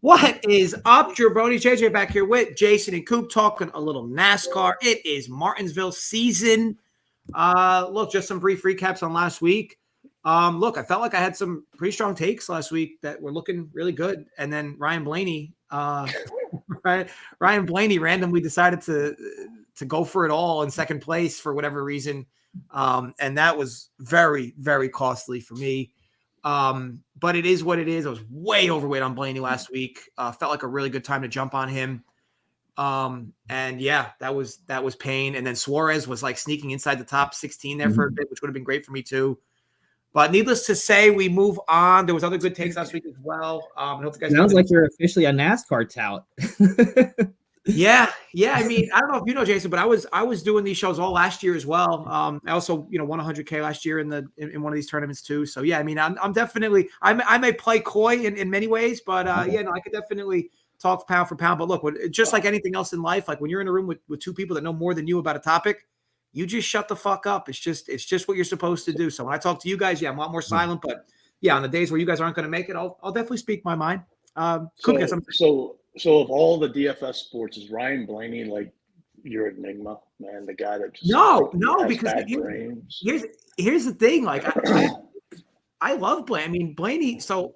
What is up, Jabroni? JJ back here with Jason and Coop talking a little NASCAR. It is Martinsville season. Look, just some brief recaps on last week. Look, I felt like I had some pretty strong takes last week that were looking really good. And then Ryan Blaney, Ryan Blaney randomly decided to go for it all in second place for whatever reason. And that was very, very costly for me. But it is what it is. I was way overweight on Blaney last week. Felt like a really good time to jump on him. And yeah, that was pain. And then Suarez was like sneaking inside the top 16 there for a bit, which would have been great for me too. But needless to say, we move on. There was other good takes last week as well. I hope you guys sounds like you're officially a NASCAR tout. Yeah. I mean, I don't know if you know, Jason, but I was doing these shows all last year as well. I also, won 100K last year in one of these tournaments too. So yeah, I mean, I'm definitely I may play coy in many ways, but I could definitely talk pound for pound. But look, just like anything else in life, like when you're in a room with two people that know more than you about a topic, you just shut the fuck up. It's just what you're supposed to do. So when I talk to you guys, I'm a lot more silent. But yeah, on the days where you guys aren't going to make it, I'll definitely speak my mind. So of all the DFS sports, is Ryan Blaney like your enigma, man? The guy that just no, because here's the thing. Like I love Blaney. I mean, Blaney. So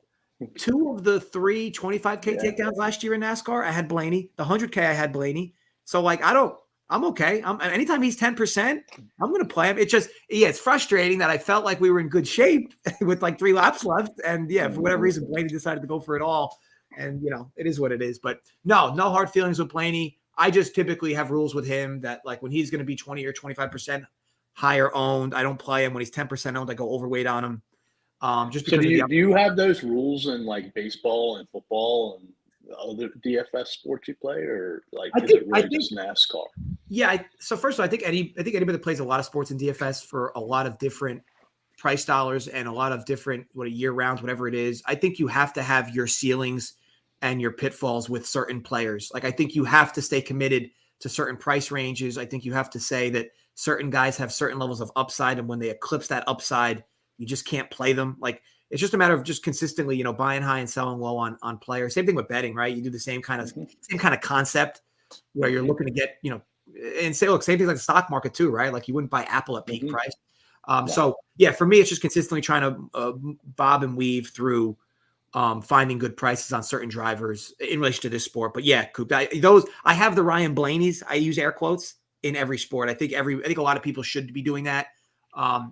2 of the 3 25K takedowns last year in NASCAR, I had Blaney. The 100K, I had Blaney. So like I'm okay. Anytime he's 10%, I'm going to play him. It's frustrating that I felt like we were in good shape with like 3 laps left. And for whatever reason, Blaney decided to go for it all. And, it is what it is. But no hard feelings with Blaney. I just typically have rules with him that like when he's going to be 20 or 25% higher owned, I don't play him. When he's 10% owned, I go overweight on him. Just because do you have those rules in like baseball and football and other DFS sports you play, or like I think just NASCAR? Yeah. So first of all, I think anybody that plays a lot of sports in DFS for a lot of different price dollars and a lot of different year round, whatever it is, I think you have to have your ceilings and your pitfalls with certain players. Like I think you have to stay committed to certain price ranges. I think you have to say that certain guys have certain levels of upside, and when they eclipse that upside, you just can't play them. Like it's just a matter of just consistently, buying high and selling low on players. Same thing with betting, right? You do the same kind of concept where you're looking to get, and say, look, same thing like the stock market too, right? Like you wouldn't buy Apple at peak price. So yeah, for me, it's just consistently trying to bob and weave through finding good prices on certain drivers in relation to this sport. But yeah, Coop, I have the Ryan Blaney's. I use air quotes in every sport. I think a lot of people should be doing that.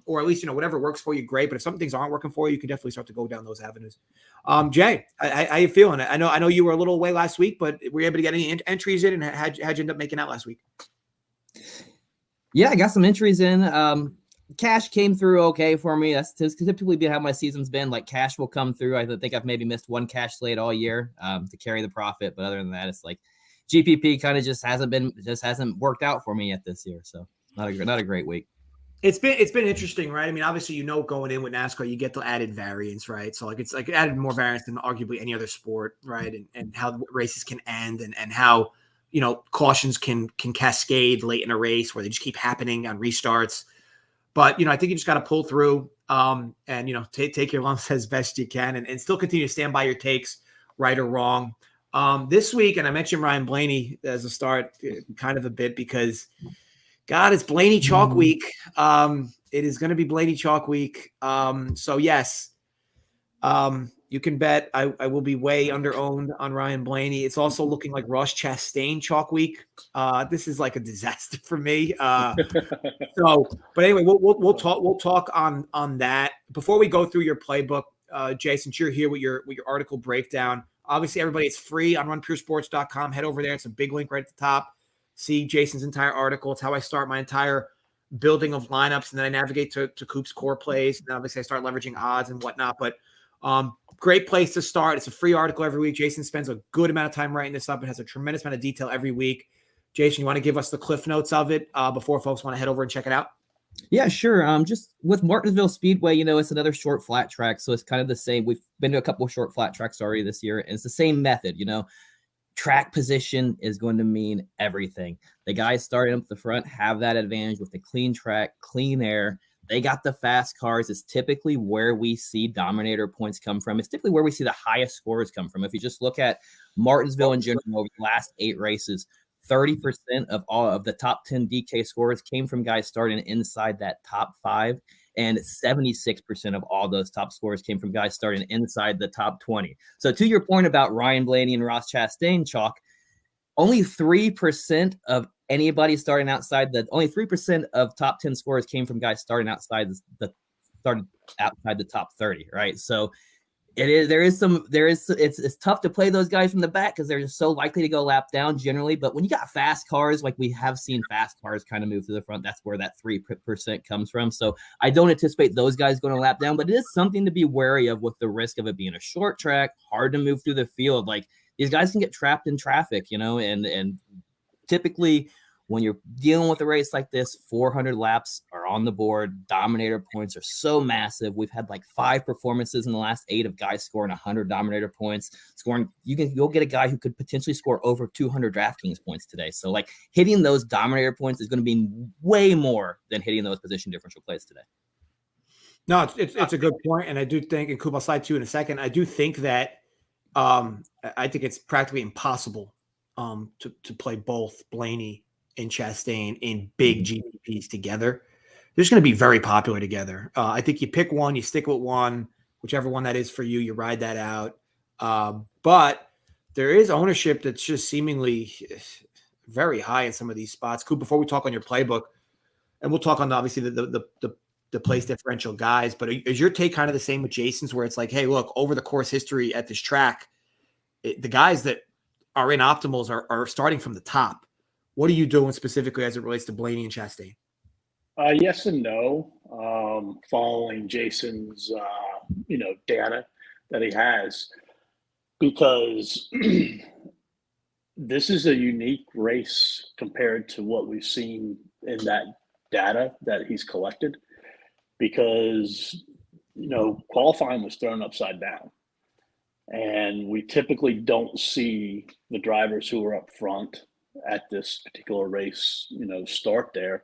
Or at least, whatever works for you, great. But if some things aren't working for you, you can definitely start to go down those avenues. Jay, how you feeling? I know you were a little away last week, but were you able to get any entries in, and how'd you end up making out last week? Yeah, I got some entries in. Cash came through okay for me. That's typically been how my season's been. Like cash will come through. I think I've maybe missed 1 cash slate all year to carry the profit. But other than that, it's like GPP kind of just hasn't worked out for me yet this year. So not a great week. It's been interesting, right? I mean, obviously, going in with NASCAR, you get the added variance, right? So like it's like added more variance than arguably any other sport, right? And how races can end and how cautions can cascade late in a race where they just keep happening on restarts. But I think you just got to pull through and take your lumps as best you can and still continue to stand by your takes, right or wrong. This week, and I mentioned Ryan Blaney as a start kind of a bit because God, it's Blaney Chalk week. It is going to be Blaney Chalk week. So yes, you can bet I will be way under-owned on Ryan Blaney. It's also looking like Ross Chastain Chalk week. This is like a disaster for me. But anyway, we'll talk on that before we go through your playbook, Jason. You're here with your article breakdown. Obviously, everybody, it's free on runpuresports.com. Head over there. It's a big link right at the top. See Jason's entire article. It's how I start my entire building of lineups, and then I navigate to Coop's core plays. And obviously, I start leveraging odds and whatnot. But great place to start. It's a free article every week. Jason spends a good amount of time writing this up. It has a tremendous amount of detail every week. Jason, you want to give us the cliff notes of it before folks want to head over and check it out? Yeah, sure. Just with Martinsville Speedway, it's another short flat track. So it's kind of the same. We've been to a couple of short flat tracks already this year. And it's the same method, Track position is going to mean everything. The guys starting up the front have that advantage with the clean track, clean air. They got the fast cars. It's typically where we see Dominator points come from. It's typically where we see the highest scores come from. If you just look at Martinsville in general over the last 8 races, 30% of all of the top 10 DK scores came from guys starting inside that top 5. And 76% of all those top scores came from guys starting inside the top 20. So to your point about Ryan Blaney and Ross Chastain, Chalk, only 3% of anybody starting outside only 3% of top 10 scores came from guys starting outside the top 30, right? So it's tough to play those guys from the back because they're just so likely to go lap down generally. But when you got fast cars, like we have seen fast cars kind of move to the front, that's where that 3% comes from. So I don't anticipate those guys going to lap down, but it is something to be wary of with the risk of it being a short track, hard to move through the field. Like these guys can get trapped in traffic, and typically when you're dealing with a race like this, 400 laps are on the board. Dominator points are so massive. We've had like 5 performances in the last 8 of guys scoring 100 Dominator points. You'll get a guy who could potentially score over 200 DraftKings points today. So like hitting those Dominator points is going to be way more than hitting those position differential plays today. No, it's a good point, and I do think, and Coop, I'll slide to you in a second. I do think that I think it's practically impossible to play both Blaney and Chastain in big GPPs together. They're just going to be very popular together. I think you pick one, you stick with one, whichever one that is for you, you ride that out. But there is ownership that's just seemingly very high in some of these spots. Coop, before we talk on your playbook, and we'll talk on obviously the place differential guys, but is your take kind of the same with Jason's, where it's like, hey, look, over the course history at this track, the guys that are in optimals are starting from the top. What are you doing specifically as it relates to Blaney and Chastain? Yes and no. Following Jason's, data that he has, because this is a unique race compared to what we've seen in that data that he's collected. Because qualifying was thrown upside down, and we typically don't see the drivers who are up front at this particular race, start there.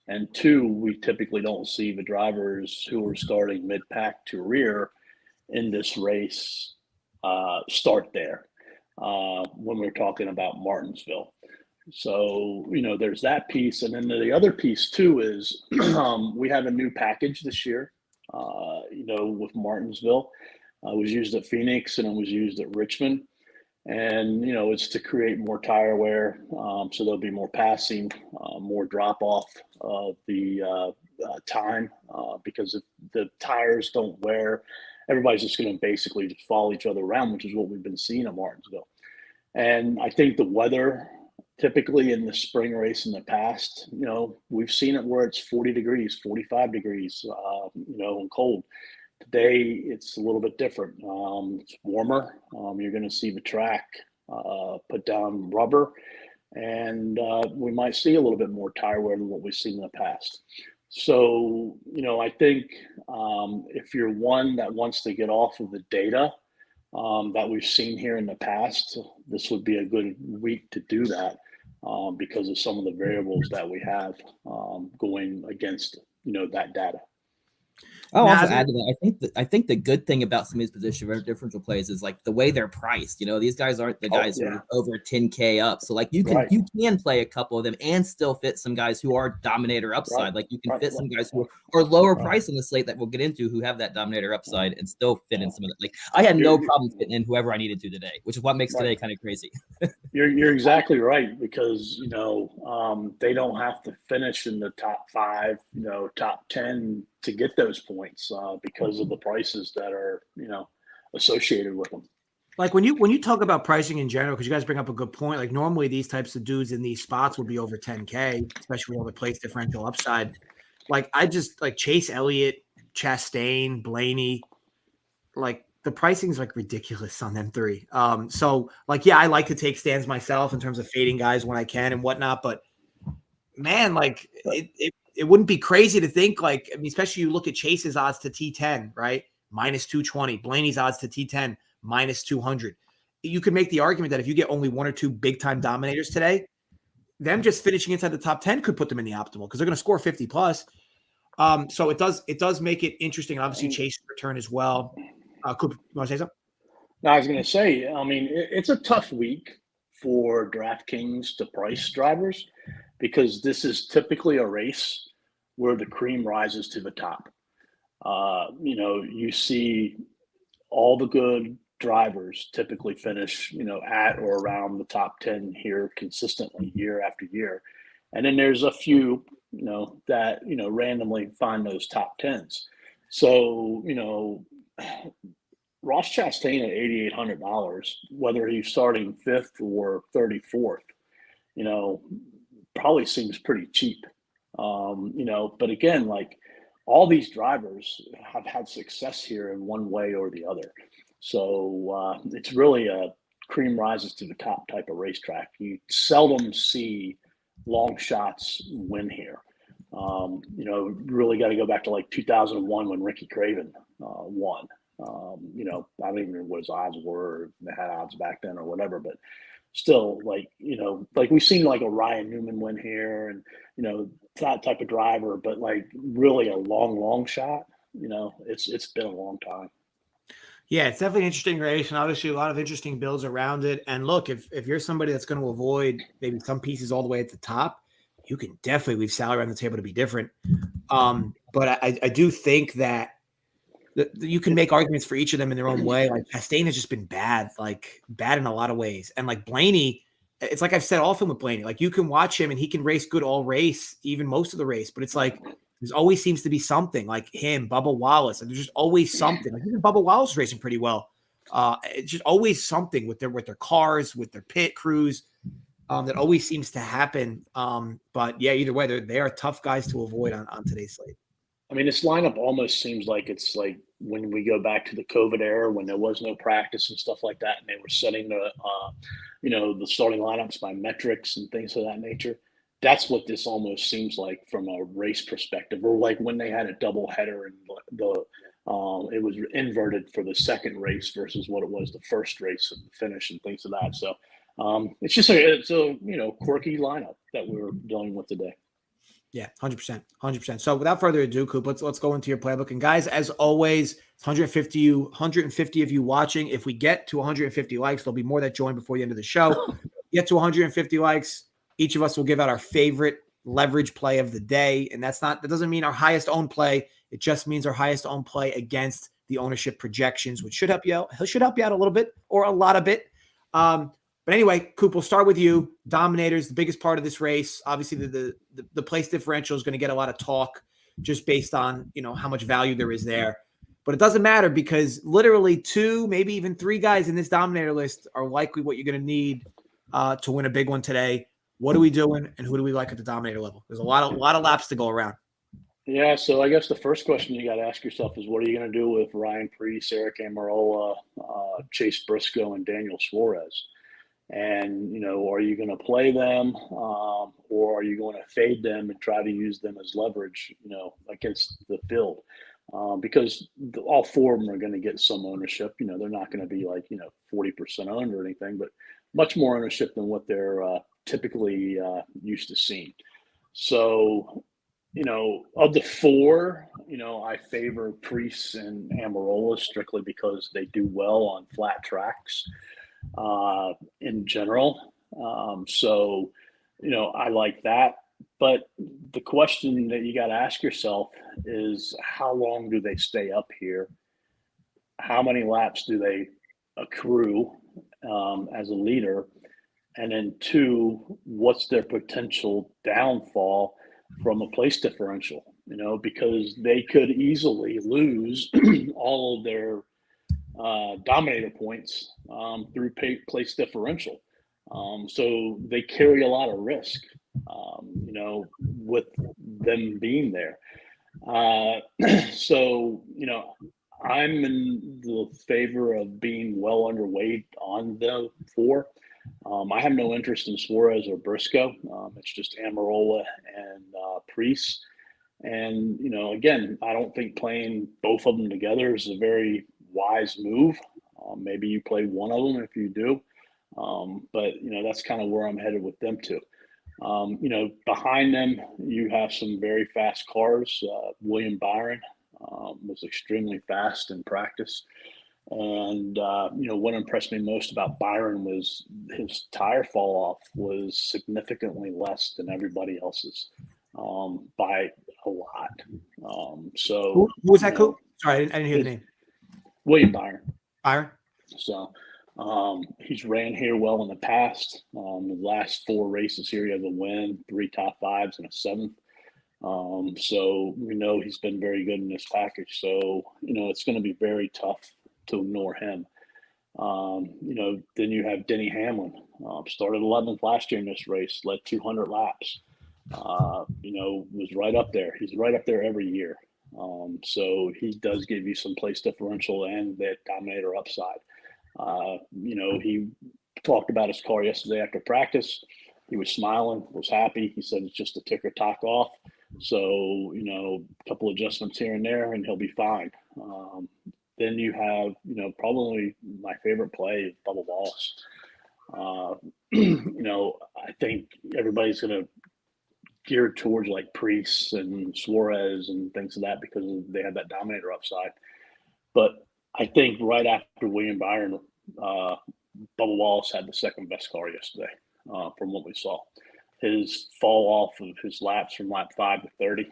And 2, we typically don't see the drivers who are starting mid-pack to rear in this race start there when we're talking about Martinsville. So, there's that piece. And then the other piece too is we have a new package this year, with Martinsville. It was used at Phoenix and it was used at Richmond. And, it's to create more tire wear. So there'll be more passing, more drop off of the time because if the tires don't wear, everybody's just going to basically just follow each other around, which is what we've been seeing at Martinsville. And I think the weather, typically in the spring race in the past, we've seen it where it's 40 degrees, 45 degrees, and cold. Today, it's a little bit different. It's warmer. You're going to see the track put down rubber, and we might see a little bit more tire wear than what we've seen in the past. So, I think if you're one that wants to get off of the data that we've seen here in the past, this would be a good week to do that because of some of the variables that we have going against, that data. I'll also add to that. I think the good thing about some of these position differential plays is like the way they're priced. These guys aren't the guys who are over 10K up. So like you can play a couple of them and still fit some guys who are Dominator upside. Right. Like you can fit some guys who are lower price in the slate that we'll get into who have that Dominator upside and still fit in some of it. Like I had no problem fitting in whoever I needed to today, which is what makes today kind of crazy. You're exactly right, because they don't have to finish in the top 5, top 10 to get those points because of the prices that are associated with them. Like when you talk about pricing in general, because you guys bring up a good point. Like normally these types of dudes in these spots would be over 10K, especially with all the place differential upside. Like I just like Chase Elliott, Chastain, Blaney, like the pricing is like ridiculous on them 3. So like, yeah, I like to take stands myself in terms of fading guys when I can and whatnot, but man, like it wouldn't be crazy to think like, I mean, especially you look at Chase's odds to T10, right? Minus 220, Blaney's odds to T10, minus 200. You could make the argument that if you get only 1 or 2 big time dominators today, them just finishing inside the top 10 could put them in the optimal because they're going to score 50 plus. So it does make it interesting. Obviously, Chase's return as well. Coop, you want to say something? No, I was going to say, I mean, it's a tough week for DraftKings to price drivers because this is typically a race where the cream rises to the top. You see all the good drivers typically finish, at or around the top 10 here consistently year after year. And then there's a few, that, randomly find those top 10s. So, Ross Chastain at $8,800, whether he's starting 5th or 34th, probably seems pretty cheap. But again, like all these drivers have had success here in one way or the other. So it's really a cream rises to the top type of racetrack. You seldom see long shots win here. Really got to go back to like 2001 when Ricky Craven won. I don't even know what his odds were, if they had odds back then or whatever, but still, like we've seen like a Ryan Newman win here and, that type of driver, but like really a long shot, it's been a long time. Yeah, it's definitely an interesting race and obviously a lot of interesting builds around it. And look, if you're somebody that's going to avoid maybe some pieces all the way at the top, you can definitely leave salary on the table to be different. But I do think that you can make arguments for each of them in their own way. Like Chastain has just been bad in a lot of ways. And like Blaney, it's like I've said often with Blaney, like you can watch him and he can race good all race, even most of the race, but it's like there's always seems to be something like him, Bubba Wallace, and there's just always something. Like even Bubba Wallace is racing pretty well. It's just always something with their cars, with their pit crews. That always seems to happen. But yeah, either way, they are tough guys to avoid on today's slate. I mean, this lineup almost seems like it's like when we go back to the COVID era when there was no practice and stuff like that, and they were setting the starting lineups by metrics and things of that nature. That's what this almost seems like from a race perspective, or like when they had a double header and it was inverted for the second race versus what it was the first race and the finish and things of that. So it's just it's a quirky lineup that we're dealing with today. Yeah, 100%. So without further ado, Coop, let's go into your playbook. And guys, as always, it's 150 of you watching. If we get to 150 likes, there'll be more that join before the end of the show. Get to 150 likes, each of us will give out our favorite leverage play of the day. And that doesn't mean our highest owned play. It just means our highest owned play against the ownership projections, which should help you out. It should help you out a little bit or a lot of bit. But anyway, Coop, we'll start with you. Dominators, the biggest part of this race. Obviously, the place differential is going to get a lot of talk just based on, how much value there is there. But it doesn't matter because literally 2, maybe even 3 guys in this Dominator list are likely what you're going to need to win a big one today. What are we doing, and who do we like at the Dominator level? There's a lot of laps to go around. Yeah, so I guess the first question you got to ask yourself is, what are you going to do with Ryan Preece, Eric Almirola, Chase Briscoe, and Daniel Suarez? And, are you going to play them or are you going to fade them and try to use them as leverage, against the field? Because all 4 of them are going to get some ownership. They're not going to be like, 40% owned or anything, but much more ownership than what they're typically used to seeing. So, of the 4, I favor Preece and Almirola strictly because they do well on flat tracks. In general. So, I like that. But the question that you got to ask yourself is, how long do they stay up here? How many laps do they accrue as a leader? And then 2, what's their potential downfall from a place differential? Because they could easily lose all of their Dominator points through place differential. So they carry a lot of risk, with them being there. So, I'm in the favor of being well underweight on the 4. I have no interest in Suarez or Briscoe. It's just Almirola and Preece. And, again, I don't think playing both of them together is a very wise move. Maybe you play one of them if you do. But, that's kind of where I'm headed with them 2. Behind them, you have some very fast cars. William Byron was extremely fast in practice. And, what impressed me most about Byron was his tire fall off was significantly less than everybody else's by a lot. Who was that, Coop? Sorry, I didn't hear the name. William Byron. Byron? So he's ran here well in the past. The last 4 races here, he has a win, 3 top 5s, and a 7th. So we know he's been very good in this package. So, it's going to be very tough to ignore him. Then you have Denny Hamlin, started 11th last year in this race, led 200 laps, was right up there. He's right up there every year. So he does give you some place differential and that Dominator upside. He talked about his car yesterday after practice. He was smiling, was happy. He said it's just a ticker talk off. So, a couple adjustments here and there, and he'll be fine. Then you have, probably my favorite play is Bubba Wallace. I think everybody's going to gear towards like Priest and Suarez and things of that because they have that Dominator upside. But I think right after William Byron, Bubba Wallace had the second best car yesterday from what we saw. His fall off of his laps from lap 5 to 30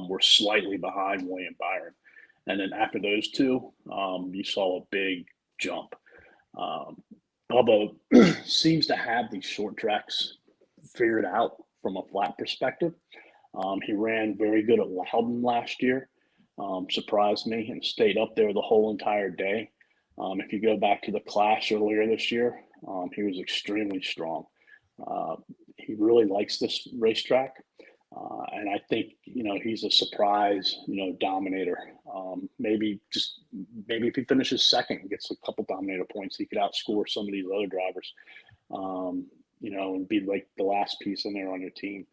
were slightly behind William Byron. And then after those two, you saw a big jump. Bubba seems to have these short tracks figured out from a flat perspective. He ran very good at Loudon last year, surprised me, and stayed up there the whole entire day. If you go back to the Clash earlier this year, he was extremely strong. He really likes this racetrack. And I think, he's a surprise, Dominator. Maybe if he finishes second and gets a couple Dominator points, he could outscore some of these other drivers, and be like the last piece in there on your team.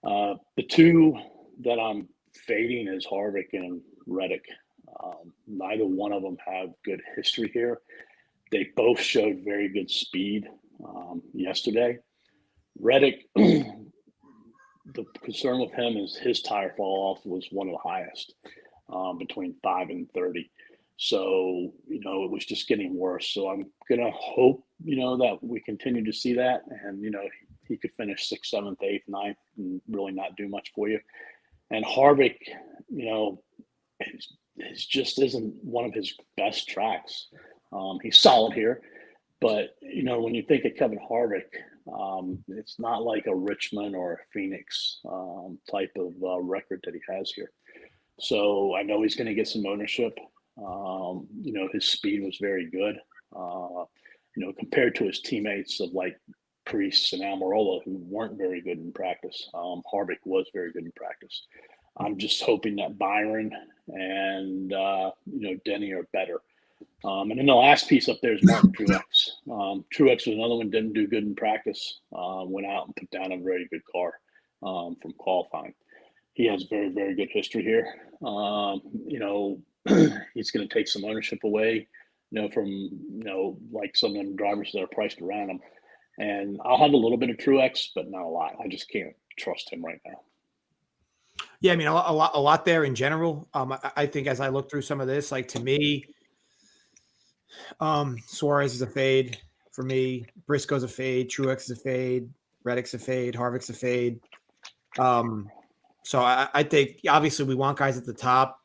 The two that I'm fading is Harvick and Reddick. Neither one of them have good history here. They both showed very good speed yesterday. Reddick, the concern with him is his tire fall off was one of the highest, between 5 and 30. So, it was just getting worse. So I'm going to hope, that we continue to see that. And, he could finish 6th, 7th, 8th, 9th and really not do much for you. And Harvick, it just isn't one of his best tracks. He's solid here. But, when you think of Kevin Harvick, it's not like a Richmond or a Phoenix type of record that he has here. So I know he's going to get some ownership. His speed was very good. Compared to his teammates of like Priest and Almirola, who weren't very good in practice, Harvick was very good in practice. I'm just hoping that Byron and, Denny are better. And then the last piece up there is Martin Truex. Truex was another one, didn't do good in practice, went out and put down a very good car from qualifying. He has very, very good history here. He's going to take some ownership away, from, like some of them drivers that are priced around him. And I'll have a little bit of Truex, but not a lot. I just can't trust him right now. Yeah, I mean, a lot there in general. I think as I look through some of this, like to me, Suarez is a fade for me. Briscoe's a fade. Truex is a fade. Reddick's a fade. Harvick's a fade. So I think obviously we want guys at the top,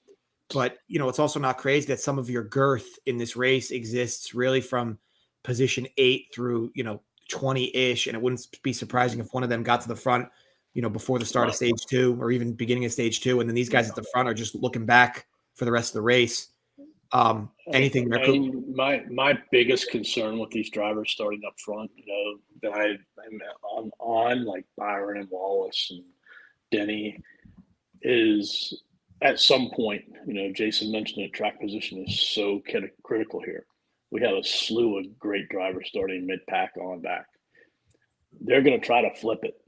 but it's also not crazy that some of your girth in this race exists really from position 8 through 20-ish, and it wouldn't be surprising if one of them got to the front, before the start of stage 2 or even beginning of stage 2, and then these guys at the front are just looking back for the rest of the race. Anything there, Coop? My biggest concern with these drivers starting up front, that I'm on like Byron and Wallace and Denny, is at some point, Jason mentioned it, track position is so critical here. We have a slew of great drivers starting mid-pack on back. They're going to try to flip it,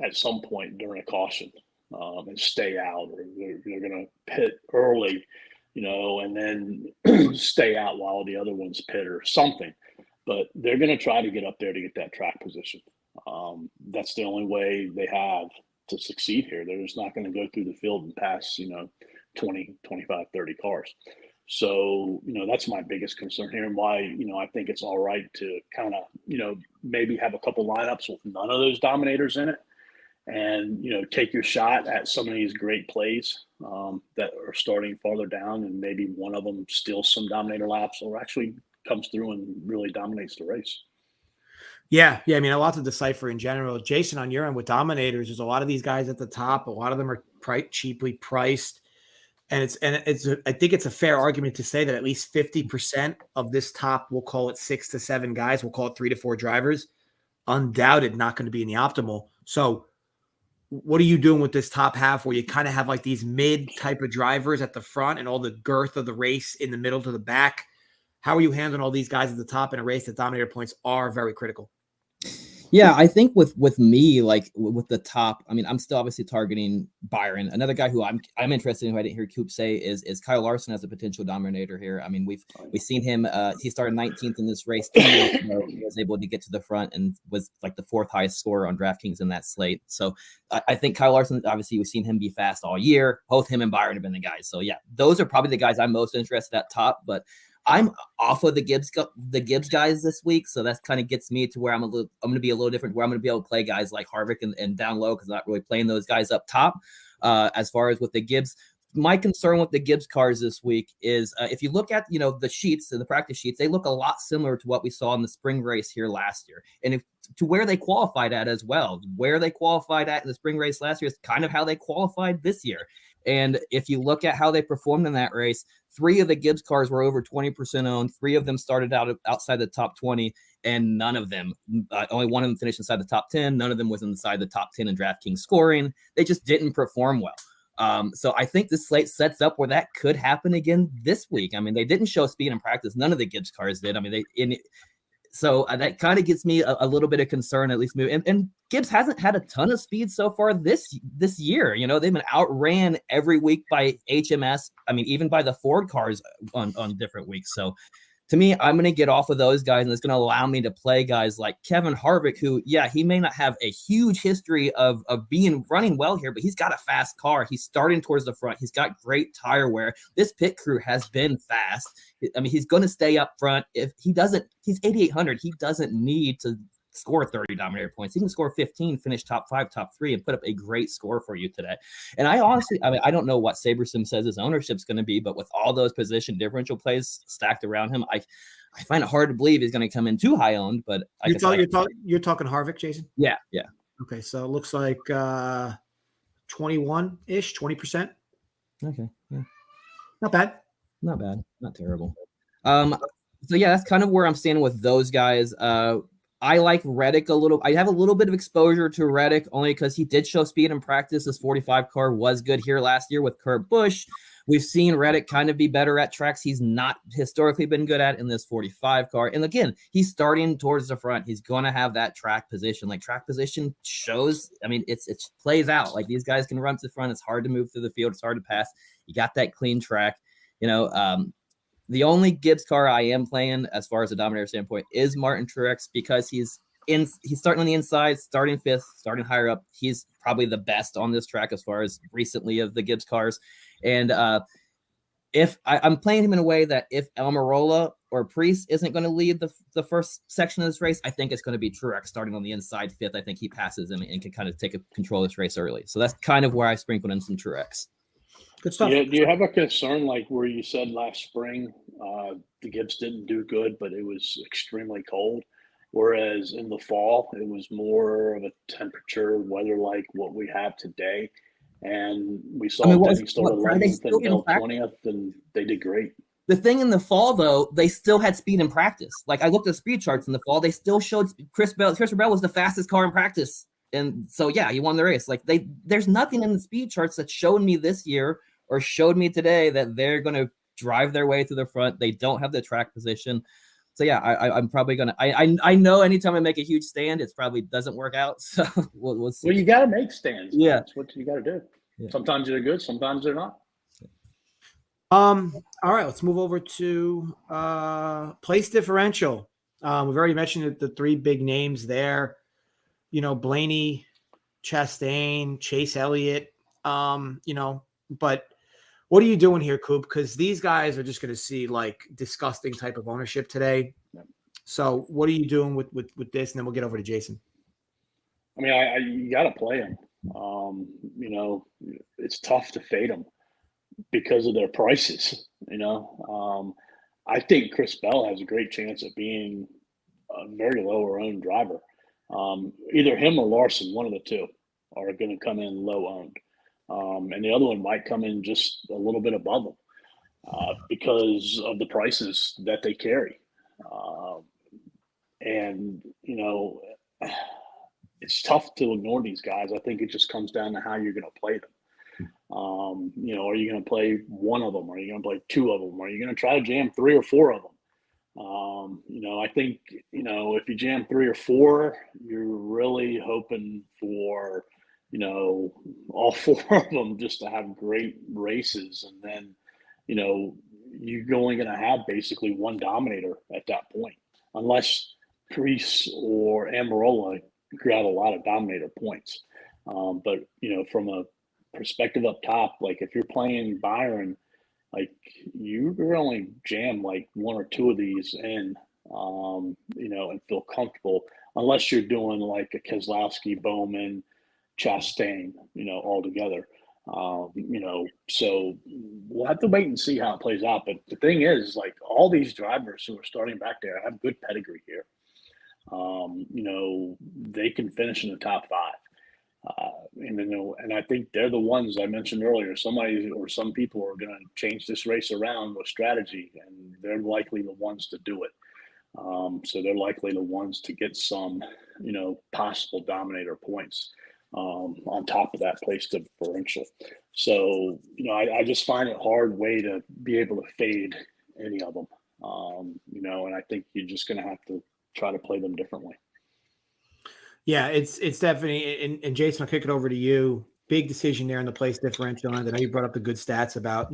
at some point during a caution and stay out, or they're going to pit early, and then stay out while the other ones pit or something. But they're going to try to get up there to get that track position. That's the only way they have to succeed here. They're just not going to go through the field and pass, 20, 25, 30 cars. So, that's my biggest concern here, and why, I think it's all right to kind of, maybe have a couple lineups with none of those dominators in it, and, take your shot at some of these great plays that are starting farther down, and maybe one of them steals some dominator laps or actually comes through and really dominates the race. Yeah. I mean, a lot to decipher in general. Jason, on your end with dominators, there's a lot of these guys at the top. A lot of them are cheaply priced. And I think it's a fair argument to say that at least 50% of this top, we'll call it 6 to 7 guys, we'll call it 3 to 4 drivers, undoubted not going to be in the optimal. So what are you doing with this top half where you kind of have like these mid type of drivers at the front and all the girth of the race in the middle to the back? How are you handling all these guys at the top in a race that dominator points are very critical? Yeah, I think with me, like with the top, I mean, I'm still obviously targeting Byron. Another guy who I'm interested in, who I didn't hear Coop say, is Kyle Larson as a potential dominator here. I mean, we've seen him. He started 19th in this race 2 years ago. He was able to get to the front and was like the 4th highest scorer on DraftKings in that slate. So I think Kyle Larson, obviously, we've seen him be fast all year. Both him and Byron have been the guys. So yeah, those are probably the guys I'm most interested at top. But I'm off of the Gibbs guys this week, so that kind of gets me to where I'm going to be a little different, where I'm going to be able to play guys like Harvick and down low, because I'm not really playing those guys up top. As far as with the Gibbs, my concern with the Gibbs cars this week is if you look at the sheets, the practice sheets, they look a lot similar to what we saw in the spring race here last year, and to where they qualified at as well. Where they qualified at in the spring race last year is kind of how they qualified this year. And if you look at how they performed in that race, 3 of the Gibbs cars were over 20% owned. 3 of them started out outside the top 20, and none of them, only one of them finished inside the top 10. None of them was inside the top 10 in DraftKings scoring. They just didn't perform well. So I think this slate sets up where that could happen again this week. I mean, they didn't show speed in practice. None of the Gibbs cars did. I mean, so that kind of gives me a little bit of concern, at least. And Gibbs hasn't had a ton of speed so far this year. They've been outran every week by HMS. I mean, even by the Ford cars on different weeks. So to me, I'm going to get off of those guys, and it's going to allow me to play guys like Kevin Harvick, who, yeah, he may not have a huge history of running well here, but he's got a fast car. He's starting towards the front. He's got great tire wear. This pit crew has been fast. I mean, he's going to stay up front. If he doesn't, he's 8,800. He doesn't need to score 30 dominator points. He can score 15, finish top 5, top 3, and put up a great score for you today. And I honestly, I don't know what SaberSim says his ownership's going to be, but with all those position differential plays stacked around him, I find it hard to believe he's going to come in too high owned. But you're talking Harvick, Jason? Yeah. Okay, so it looks like 21-ish, 20%. Okay, yeah, not bad, not terrible. So yeah, that's kind of where I'm standing with those guys. I like Reddick a little. I have a little bit of exposure to Reddick only because he did show speed in practice. His 45 car was good here last year with Kurt Busch. We've seen Reddick kind of be better at tracks he's not historically been good at in this 45 car. And again, he's starting towards the front. He's going to have that track position. Like, track position shows, I mean, it plays out. Like, these guys can run to the front. It's hard to move through the field. It's hard to pass. You got that clean track. The only Gibbs car I am playing as far as a dominator standpoint is Martin Truex, because he's starting on the inside, starting 5th, starting higher up. He's probably the best on this track as far as recently of the Gibbs cars. And if I'm playing him in a way that if Almirola or Priest isn't going to lead the first section of this race, I think it's going to be Truex starting on the inside 5th. I think he passes him and can kind of take control of this race early. So that's kind of where I sprinkled in some Truex. Good stuff. Yeah, do you have a concern like where you said last spring the Gibbs didn't do good, but it was extremely cold, whereas in the fall it was more of a temperature weather like what we have today, and we saw they started 11th until 20th, and they did great. The thing in the fall, though, they still had speed in practice. Like, I looked at speed charts in the fall, they still showed Christopher Bell was the fastest car in practice, and so yeah, he won the race. Like, there's nothing in the speed charts that showed me this year or showed me today that they're going to drive their way to the front. They don't have the track position. So yeah, I'm probably going to, I know anytime I make a huge stand, it probably doesn't work out. So we'll see. Well, you got to make stands. Yeah. That's what you got to do. Yeah. Sometimes they're good. Sometimes they're not. All right, let's move over to place differential. We've already mentioned the 3 big names there. Blaney, Chastain, Chase Elliott, but what are you doing here, Coop? Because these guys are just going to see like disgusting type of ownership today. So what are you doing with this? And then we'll get over to Jason. I mean, you got to play them. It's tough to fade them because of their prices. I think Chris Bell has a great chance of being a very lower owned driver. Either him or Larson, one of the two, are going to come in low owned. And the other one might come in just a little bit above them because of the prices that they carry. It's tough to ignore these guys. I think it just comes down to how you're going to play them. Are you going to play one of them? Are you going to play two of them? Are you going to try to jam 3 or 4 of them? I think, if you jam 3 or 4, you're really hoping for, all 4 of them just to have great races. And then, you're only going to have basically one dominator at that point, unless Preece or Amarola grab a lot of dominator points. But, from a perspective up top, like if you're playing Byron, like you're only jam like 1 or 2 of these in, and feel comfortable, unless you're doing like a Keselowski, Bowman, Chastain, all together. So we'll have to wait and see how it plays out. But the thing is, like all these drivers who are starting back there have good pedigree here. They can finish in the top 5. And I think they're the ones I mentioned earlier. Somebody or some people are going to change this race around with strategy, and they're likely the ones to do it. So they're likely the ones to get some, possible dominator points on top of that place differential. So, I just find it hard way to be able to fade any of them. And I think you're just going to have to try to play them differently. Yeah, it's definitely, and Jason, I'll kick it over to you. Big decision there in the place differential. And I know you brought up the good stats about,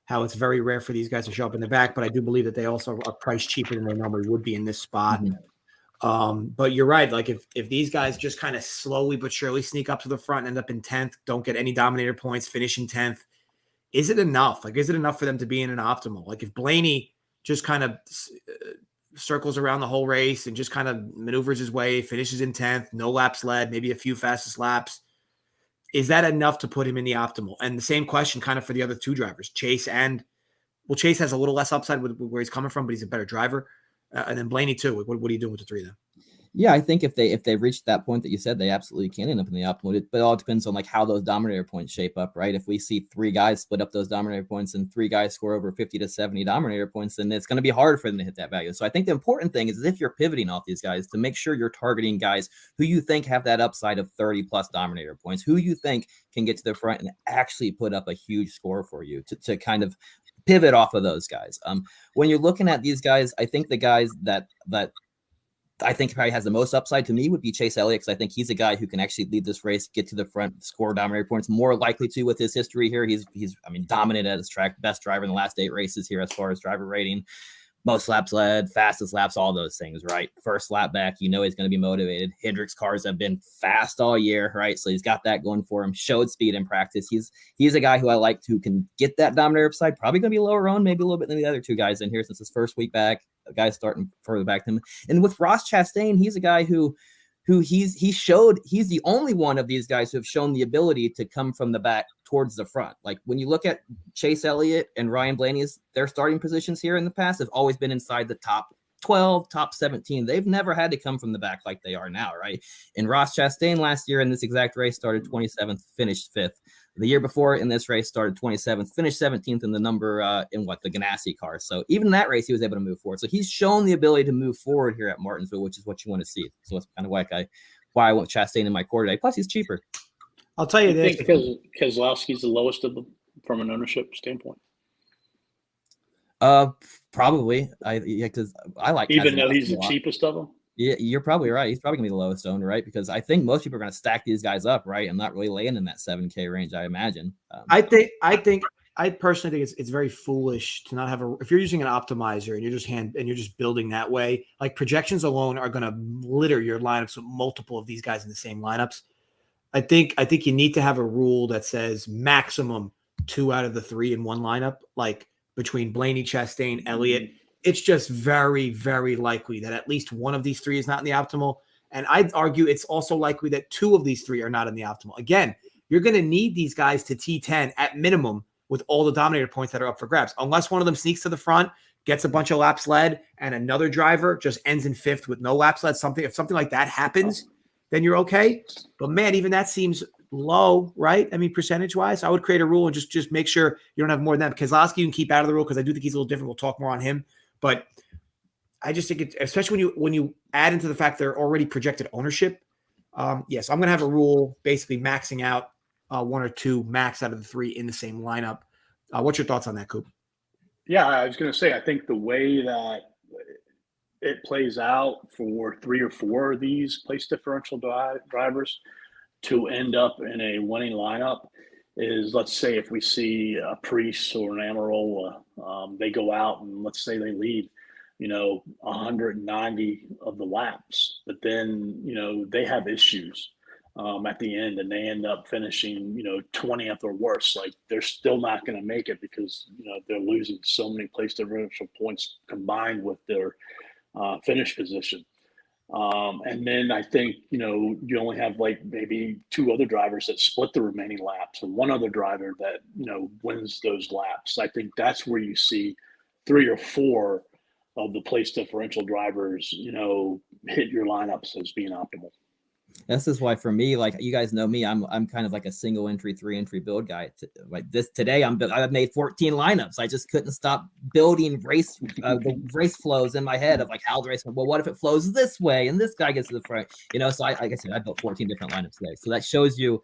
how it's very rare for these guys to show up in the back, but I do believe that they also are priced cheaper than they normally would be in this spot. Mm-hmm. But you're right. Like if these guys just kind of slowly but surely sneak up to the front and end up in 10th, don't get any dominator points, finish in 10th, is it enough? Like, is it enough for them to be in an optimal? Like if Blaney just kind of circles around the whole race and just kind of maneuvers his way, finishes in 10th, no laps led, maybe a few fastest laps, is that enough to put him in the optimal? And the same question kind of for the other 2 drivers, Chase has a little less upside with where he's coming from, but he's a better driver. And then Blaney too. What are you doing with the 3 then? Yeah, I think if they reach that point that you said, they absolutely can end up in the optimal. But it all depends on like how those dominator points shape up, right? If we see 3 guys split up those dominator points and 3 guys score over 50 to 70 dominator points, then it's going to be hard for them to hit that value. So I think the important thing is if you're pivoting off these guys, to make sure you're targeting guys who you think have that upside of 30 plus dominator points, who you think can get to the front and actually put up a huge score for you to kind of pivot off of those guys. When you're looking at these guys, I think the guys that I think probably has the most upside to me would be Chase Elliott, because I think he's a guy who can actually lead this race, get to the front, score dominator points, more likely to with his history here. He's dominant at his track, best driver in the last 8 races here as far as driver rating, most laps led, fastest laps, all those things, right? First lap back, he's going to be motivated. Hendrick's cars have been fast all year, right? So he's got that going for him, showed speed in practice. He's a guy who I like who can get that dominator upside, probably going to be lower owned, maybe a little bit than the other 2 guys in here since his first week back. Guys starting further back than him. And with Ross Chastain, he's a guy who he's the only one of these guys who have shown the ability to come from the back towards the front. Like when you look at Chase Elliott and Ryan Blaney's, their starting positions here in the past have always been inside the top 12, top 17. They've never had to come from the back like they are now, right? And Ross Chastain last year in this exact race started 27th, finished 5th. The year before in this race started 27th, finished 17th in the the Ganassi car. So even in that race, he was able to move forward. So he's shown the ability to move forward here at Martinsville, which is what you want to see. So that's kind of why I want Chastain in my core today. Plus, he's cheaper. I'll tell you this. I think Keselowski's the lowest of them from an ownership standpoint. Probably. Because I like even though he's the cheapest of them. Yeah, you're probably right. He's probably gonna be the lowest owned, right? Because I think most people are gonna stack these guys up, right? I'm not really laying in that 7K range, I imagine. I think I personally think it's very foolish to not have if you're using an optimizer and you're just building that way, like projections alone are going to litter your lineups with multiple of these guys in the same lineups. I think you need to have a rule that says maximum 2 out of the 3 in one lineup, like between Blaney, Chastain, Elliott. It's just very, very likely that at least one of these 3 is not in the optimal. And I'd argue it's also likely that 2 of these 3 are not in the optimal. Again, you're going to need these guys to T10 at minimum with all the Dominator points that are up for grabs. Unless one of them sneaks to the front, gets a bunch of laps led, and another driver just ends in 5th with no laps led. If something like that happens, then you're okay. But man, even that seems low, right? I mean, percentage-wise, I would create a rule and just make sure you don't have more than that. Keselowski you can keep out of the rule because I do think he's a little different. We'll talk more on him. But I just think especially when you add into the fact they're already projected ownership. Yes, I'm going to have a rule basically maxing out 1 or 2 max out of the 3 in the same lineup. What's your thoughts on that, Coop? Yeah, I was going to say, I think the way that it plays out for 3 or 4 of these place differential drivers to end up in a winning lineup is, let's say if we see a Priest or an Amarola, they go out and let's say they lead, 190 of the laps, but then, they have issues at the end and they end up finishing, 20th or worse. Like they're still not going to make it because, they're losing so many place differential points combined with their finish position. And then I think, you only have like maybe 2 other drivers that split the remaining laps and 1 other driver that, wins those laps. I think that's where you see 3 or 4 of the place differential drivers, hit your lineups as being optimal. This is why for me, like you guys know me, I'm kind of like a single entry, 3 entry build guy. Like this today, I've made 14 lineups. I just couldn't stop building the race flows in my head of like how the race. Well, what if it flows this way and this guy gets to the front? So like I said, I built 14 different lineups today. So that shows you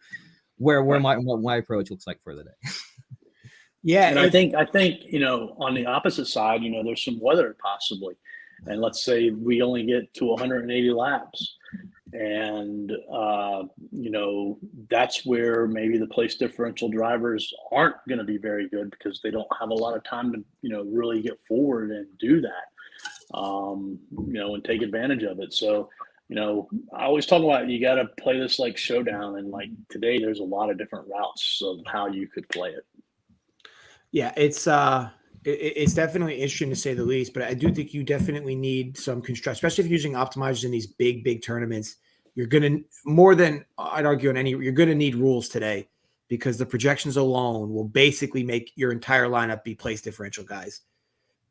where what my approach looks like for the day. Yeah, and I think on the opposite side, there's some weather possibly, and let's say we only get to 180 laps. And, that's where maybe the place differential drivers aren't going to be very good because they don't have a lot of time to, really get forward and do that, and take advantage of it. So, I always talk about you got to play this like Showdown. And like today, there's a lot of different routes of how you could play it. Yeah, it's definitely interesting to say the least, but I do think you definitely need some construct, especially if you're using optimizers in these big tournaments. You're going to, more than I'd argue you're going to need rules today because the projections alone will basically make your entire lineup be place differential guys.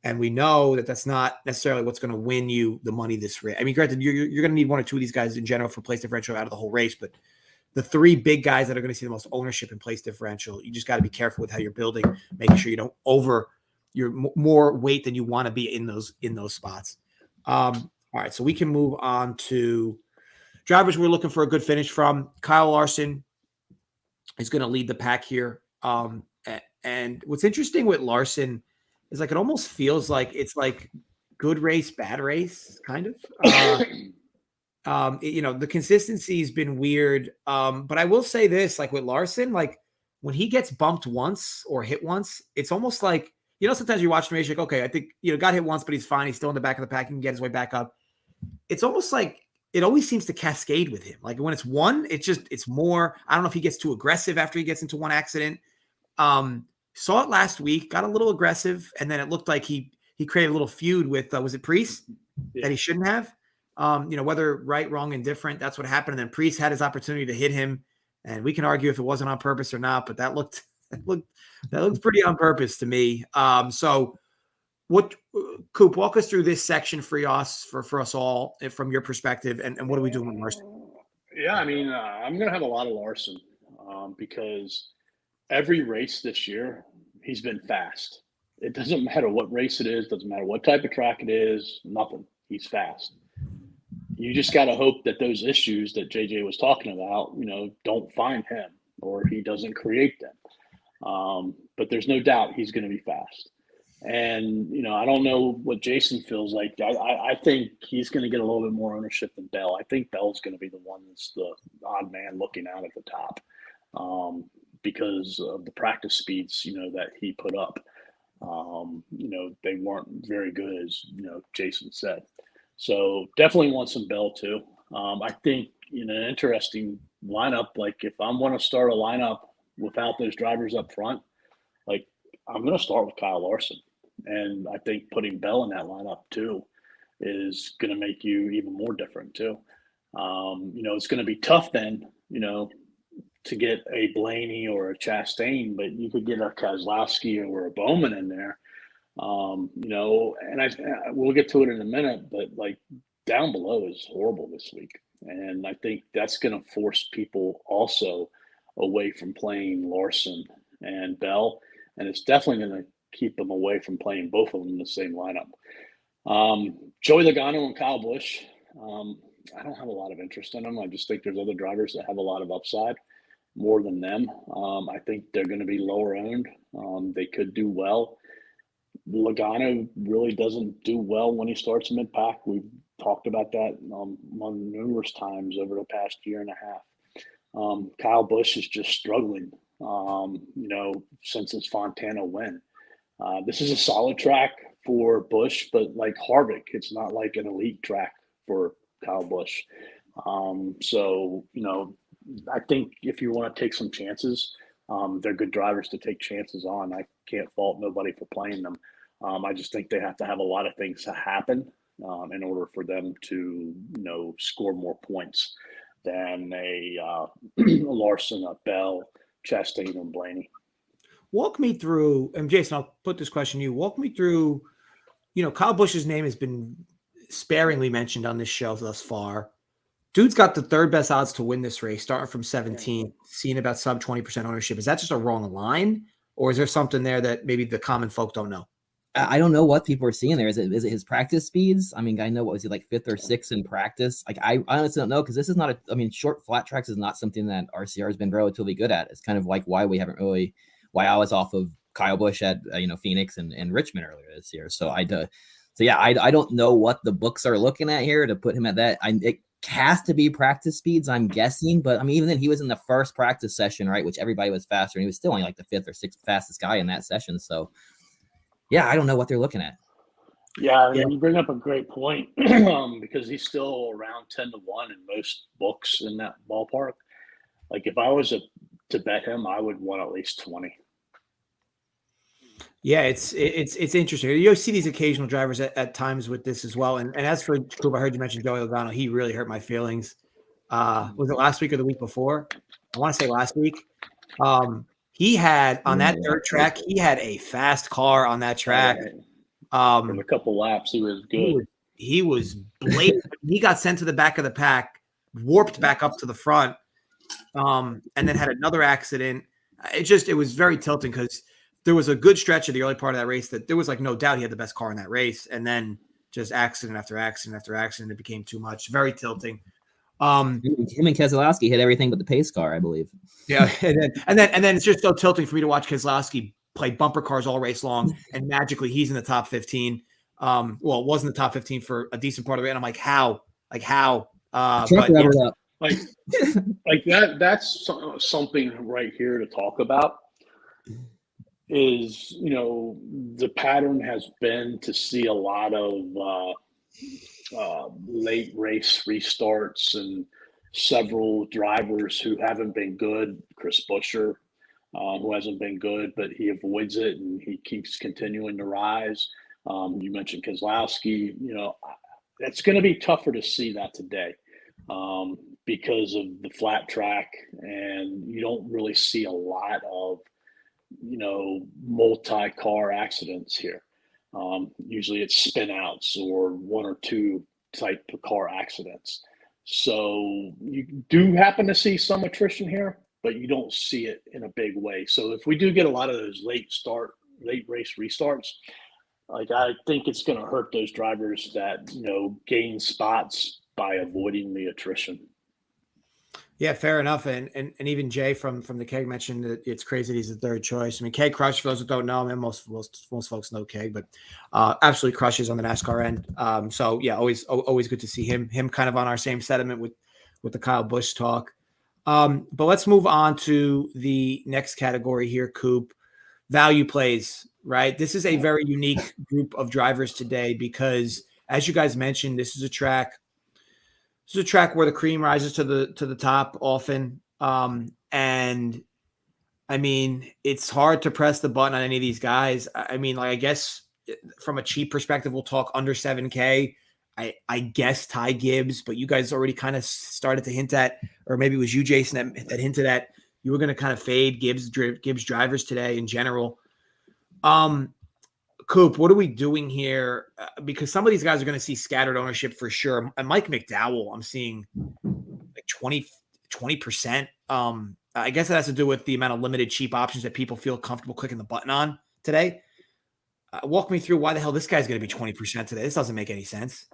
And we know that that's not necessarily what's going to win you the money this race. I mean, granted, you're going to need 1 or 2 of these guys in general for place differential out of the whole race, but the 3 big guys that are going to see the most ownership in place differential, you just got to be careful with how you're building, making sure you don't you're more weight than you want to be in those spots. All right, so we can move on to drivers we're looking for a good finish from. Kyle Larson is going to lead the pack here. And what's interesting with Larson is like it almost feels like it's like good race, bad race, kind of. The consistency has been weird. But I will say this, like with Larson, like when he gets bumped once or hit once, it's almost like, sometimes you watch the race, you're like, okay, I think, got hit once, but he's fine. He's still in the back of the pack. He can get his way back up. It's almost like it always seems to cascade with him. Like when it's one, it's more, I don't know if he gets too aggressive after he gets into one accident. Saw it last week, got a little aggressive. And then it looked like he created a little feud with, was it Priest that he shouldn't have? Whether right, wrong, and different, that's what happened. And then Priest had his opportunity to hit him. And we can argue if it wasn't on purpose or not, but that looked pretty on purpose to me. So what, Coop, walk us through this section for us all from your perspective, and what are we doing with Larson? Yeah, I mean, I'm going to have a lot of Larson because every race this year, he's been fast. It doesn't matter what race it is, doesn't matter what type of track it is, nothing. He's fast. You just got to hope that those issues that JJ was talking about, don't find him or he doesn't create them. But there's no doubt he's going to be fast. And, I don't know what Jason feels like. I think he's going to get a little bit more ownership than Bell. I think Bell's going to be the one that's the odd man looking out at the top. because of the practice speeds, that he put up. They weren't very good, as Jason said. So definitely want some Bell too. I think in an interesting lineup, like if I'm going to start a lineup without those drivers up front, like I'm going to start with Kyle Larson. And I think putting Bell in that lineup too is going to make you even more different too. It's going to be tough then, to get a Blaney or a Chastain, but you could get a Keselowski or a Bowman in there. And we'll get to it in a minute, but like down below is horrible this week. And I think that's going to force people also away from playing Larson and Bell. And it's definitely going to keep them away from playing both of them in the same lineup. Joey Logano and Kyle Busch. I don't have a lot of interest in them. I just think there's other drivers that have a lot of upside more than them. I think they're going to be lower owned. They could do well. Logano really doesn't do well when he starts mid-pack. We've talked about that numerous times over the past year and a half. Kyle Busch is just struggling, since his Fontana win. This is a solid track for Busch, but like Harvick, it's not like an elite track for Kyle Busch. I think if you want to take some chances, they're good drivers to take chances on. I can't fault nobody for playing them. I just think they have to have a lot of things to happen in order for them to, score more points than a Larson, a Bell, Chastain, and Blaney. Walk me through, and Jason, I'll put this question to you. Walk me through, Kyle Busch's name has been sparingly mentioned on this show thus far. Dude's got the third best odds to win this race, starting from 17, seeing about sub 20% ownership. Is that just a wrong line, or is there something there that maybe the common folk don't know? I don't know what people are seeing there. Is it his practice speeds? I mean, I know, what was he, like 5th or 6th in practice? Like, I honestly don't know, because this is not short flat tracks is not something that RCR has been relatively good at. It's kind of like why I was off of Kyle Busch at Phoenix and Richmond earlier this year. So I don't know what the books are looking at here to put him at that. It has to be practice speeds, I'm guessing. But I mean, even then, he was in the first practice session, right, which everybody was faster, and he was still only like the 5th or 6th fastest guy in that session. So yeah, I don't know what they're looking at. Yeah, and you bring up a great point because he's still around 10 to 1 in most books in that ballpark. Like if I was to bet him, I would want at least 20. Yeah, it's interesting. You see these occasional drivers at times with this as well. And as for Coop, I heard you mention Joey Logano. He really hurt my feelings. Was it last week or the week before? I want to say last week. He had on that third track, he had a fast car on that track. For a couple laps, he was good. He was blatant. He got sent to the back of the pack, warped back up to the front, and then had another accident. It was very tilting because there was a good stretch of the early part of that race that there was like no doubt he had the best car in that race, and then just accident after accident after accident, it became too much. Very tilting. Him and Keselowski hit everything but the pace car, I believe. Yeah, and then it's just so tilting for me to watch Keselowski play bumper cars all race long, and magically he's in the top 15. Well, it wasn't the top 15 for a decent part of it, and I'm like, how? Like that's something right here to talk about. Is the pattern has been to see a lot of late race restarts and several drivers who haven't been good. Chris Buescher, who hasn't been good, but he avoids it and he keeps continuing to rise. You mentioned Keselowski. It's going to be tougher to see that today because of the flat track, and you don't really see a lot of multi-car accidents here. Usually it's spin outs or one or two type of car accidents. So you do happen to see some attrition here, but you don't see it in a big way. So if we do get a lot of those late race restarts, like I think it's going to hurt those drivers that, gain spots by avoiding the attrition. Yeah, fair enough. And even Jay from the Keg mentioned that it's crazy that he's the third choice. I mean, Keg Crush, for those who don't know, I mean, most folks know Keg, but absolutely crushes on the NASCAR end. So yeah, always good to see him kind of on our same sentiment with the Kyle Busch talk. But let's move on to the next category here, Coop. Value plays, right? This is a very unique group of drivers today because, as you guys mentioned, this is a track where the cream rises to the top often. And I mean, it's hard to press the button on any of these guys. I mean, like, I guess from a cheap perspective, we'll talk under 7K. I guess Ty Gibbs, but you guys already kind of started to hint at, or maybe it was you, Jason, that hinted at you were going to kind of fade Gibbs drivers today in general. Coop, what are we doing here? Because some of these guys are going to see scattered ownership for sure. And Mike McDowell, I'm seeing like 20%. I guess that has to do with the amount of limited cheap options that people feel comfortable clicking the button on today. Walk me through why the hell this guy's going to be 20% today. This doesn't make any sense.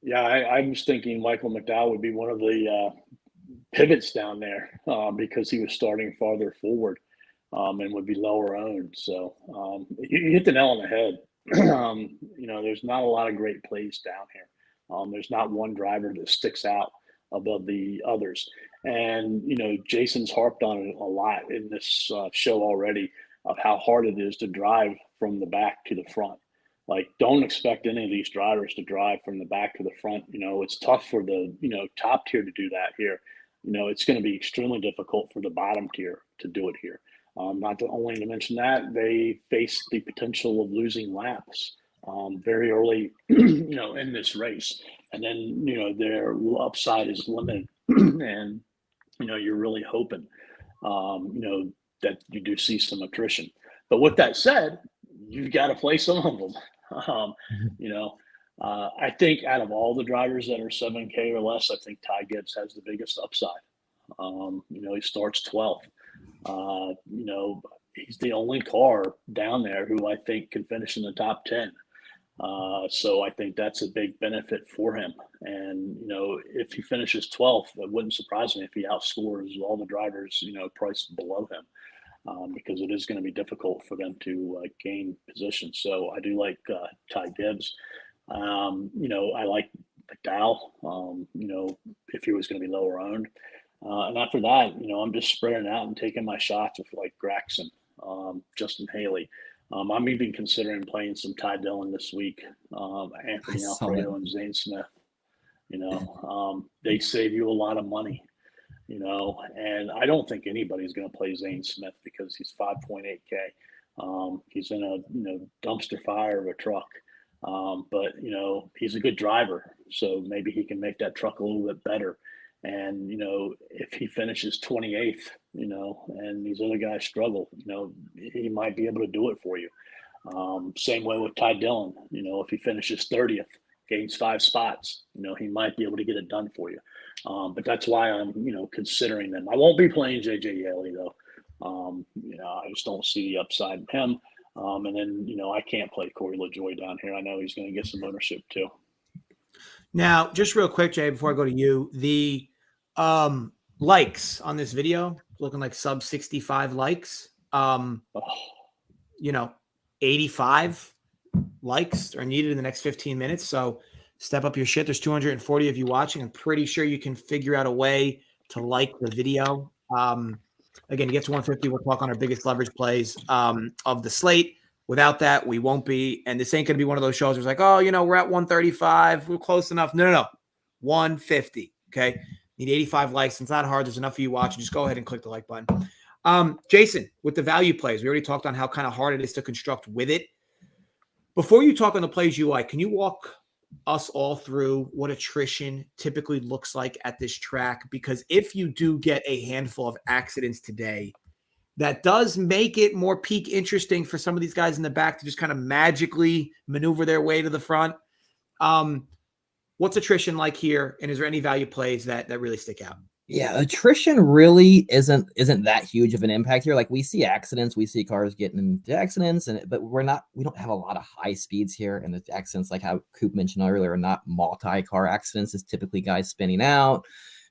Yeah, I was thinking Michael McDowell would be one of the pivots down there because he was starting farther forward and would be lower owned. So you hit the nail on the head. There's not a lot of great plays down here. There's not one driver that sticks out above the others. And, Jason's harped on it a lot in this show already of how hard it is to drive from the back to the front. Like, don't expect any of these drivers to drive from the back to the front. It's tough for the, top tier to do that here. It's going to be extremely difficult for the bottom tier to do it here. Not only to mention that, they face the potential of losing laps very early, in this race. And then, their upside is limited. And, you're really hoping, that you do see some attrition. But with that said, you've got to play some of them. I think out of all the drivers that are 7K or less, I think Ty Gibbs has the biggest upside. He starts 12th. He's the only car down there who I think can finish in the top 10. So I think that's a big benefit for him. And, if he finishes 12th, it wouldn't surprise me if he outscores all the drivers, priced below him. Because it is going to be difficult for them to gain position. So I do like Ty Gibbs. I like McDowell, if he was going to be lower owned. And after that, I'm just spreading out and taking my shots with like Graxon, Justin Haley. I'm even considering playing some Ty Dillon this week, Anthony Alfredo and Zane Smith. They save you a lot of money. And I don't think anybody's going to play Zane Smith because he's 5.8K. He's in a dumpster fire of a truck. But he's a good driver. So maybe he can make that truck a little bit better. And, if he finishes 28th, and these other guys struggle, he might be able to do it for you. Same way with Ty Dillon. If he finishes 30th, gains 5 spots, he might be able to get it done for you. But that's why I'm, considering them. I won't be playing JJ Yeley though. I just don't see the upside in him. And then, I can't play Corey LaJoie down here. I know he's going to get some ownership too. Now, just real quick, Jay, before I go to you, the likes on this video looking like sub 65 likes. 85 likes are needed in the next 15 minutes. So step up your shit. There's 240 of you watching. I'm pretty sure you can figure out a way to like the video. Again, you get to 150, we'll talk on our biggest leverage plays of the slate. Without that, we won't be. And this ain't going to be one of those shows where it's like, oh, we're at 135. We're close enough. No. 150. Okay. Need 85 likes. It's not hard. There's enough of you watching. Just go ahead and click the like button. Jason, with the value plays, we already talked on how kind of hard it is to construct with it. Before you talk on the plays you like, can you walk us all through what attrition typically looks like at this track? Because if you do get a handful of accidents today, that does make it more peak interesting for some of these guys in the back to just kind of magically maneuver their way to the front. What's attrition like here? And is there any value plays that really stick out? Yeah, attrition really isn't that huge of an impact here. Like, we see accidents, we see cars getting into accidents, but we don't have a lot of high speeds here. And the accidents, like how Coop mentioned earlier, are not multi-car accidents. It's typically guys spinning out,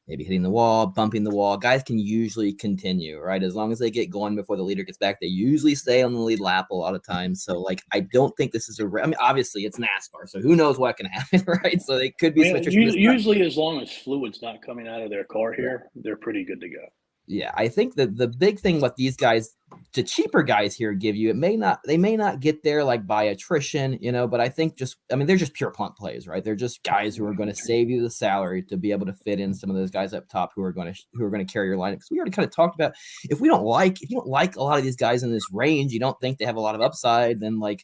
maybe hitting the wall, bumping the wall. Guys can usually continue, right? As long as they get going before the leader gets back, they usually stay on the lead lap a lot of times. So, like, I don't think this is I mean, obviously it's NASCAR, so who knows what can happen, right? So they could be switchers. Usually, as long as fluid's not coming out of their car here, they're pretty good to go. Yeah, I think that the big thing what these guys, the cheaper guys here give you, they may not get there like by attrition, but I think they're just pure punt plays, right? They're just guys who are going to save you the salary to be able to fit in some of those guys up top who are going to carry your lineup. Because we already kind of talked about if you don't like a lot of these guys in this range, you don't think they have a lot of upside, then like,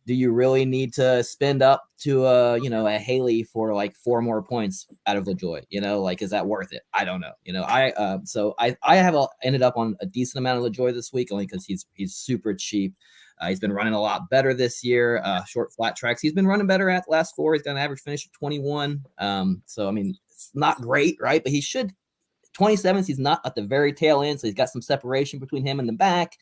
do you really need to spend up to a Haley for like 4 more points out of LaJoy? Like, is that worth it? I don't know. I have ended up on a decent amount of LaJoy this week only because he's super cheap. He's been running a lot better this year. Short flat tracks, he's been running better at the last 4. He's got an average finish of 21. So I mean, it's not great, right? But he should 27s. He's not at the very tail end, so he's got some separation between him and the back.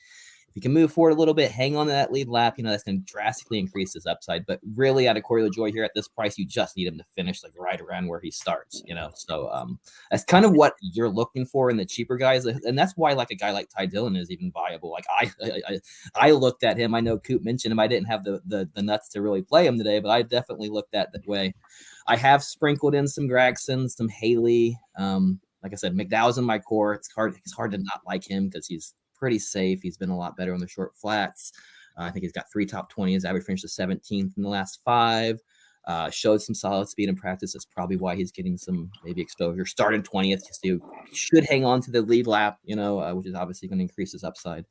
If you can move forward a little bit, hang on to that lead lap, that's going to drastically increase his upside. But really, out of Corey LaJoy here at this price, you just need him to finish like right around where he starts, So that's kind of what you're looking for in the cheaper guys. And that's why like a guy like Ty Dillon is even viable. Like I looked at him. I know Coop mentioned him. I didn't have the nuts to really play him today, but I definitely looked at that way. I have sprinkled in some Gragson, some Haley. Like I said, McDowell's in my core. It's hard to not like him because he's pretty safe. He's been a lot better on the short flats. I think he's got 3 top 20s. Average finish of 17th in the last 5. Showed some solid speed in practice. That's probably why he's getting some maybe exposure. Started 20th. He should hang on to the lead lap, which is obviously going to increase his upside.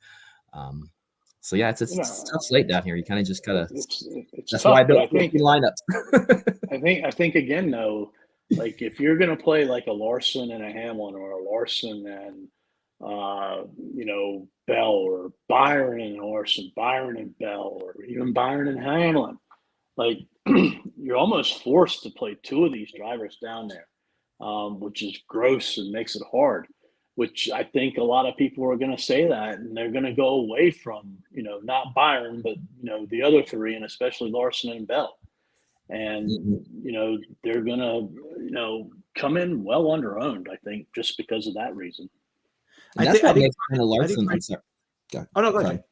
So yeah, it's a tough slate down here. You kind of just gotta. That's tough, why I built lineups. I think again though, like if you're gonna play like a Larson and a Hamlin or a Larson and Bell or Byron and Larson, Byron and Bell, or even Byron and Hamlin, like you're almost forced to play 2 of these drivers down there, which is gross and makes it hard. Which I think a lot of people are going to say that, and they're going to go away from, not Byron, but, the other 3, and especially Larson and Bell. And, they're going to, come in well underowned, I think, just because of that reason. And that's what makes Larson. I'm sorry. Oh, no, go ahead.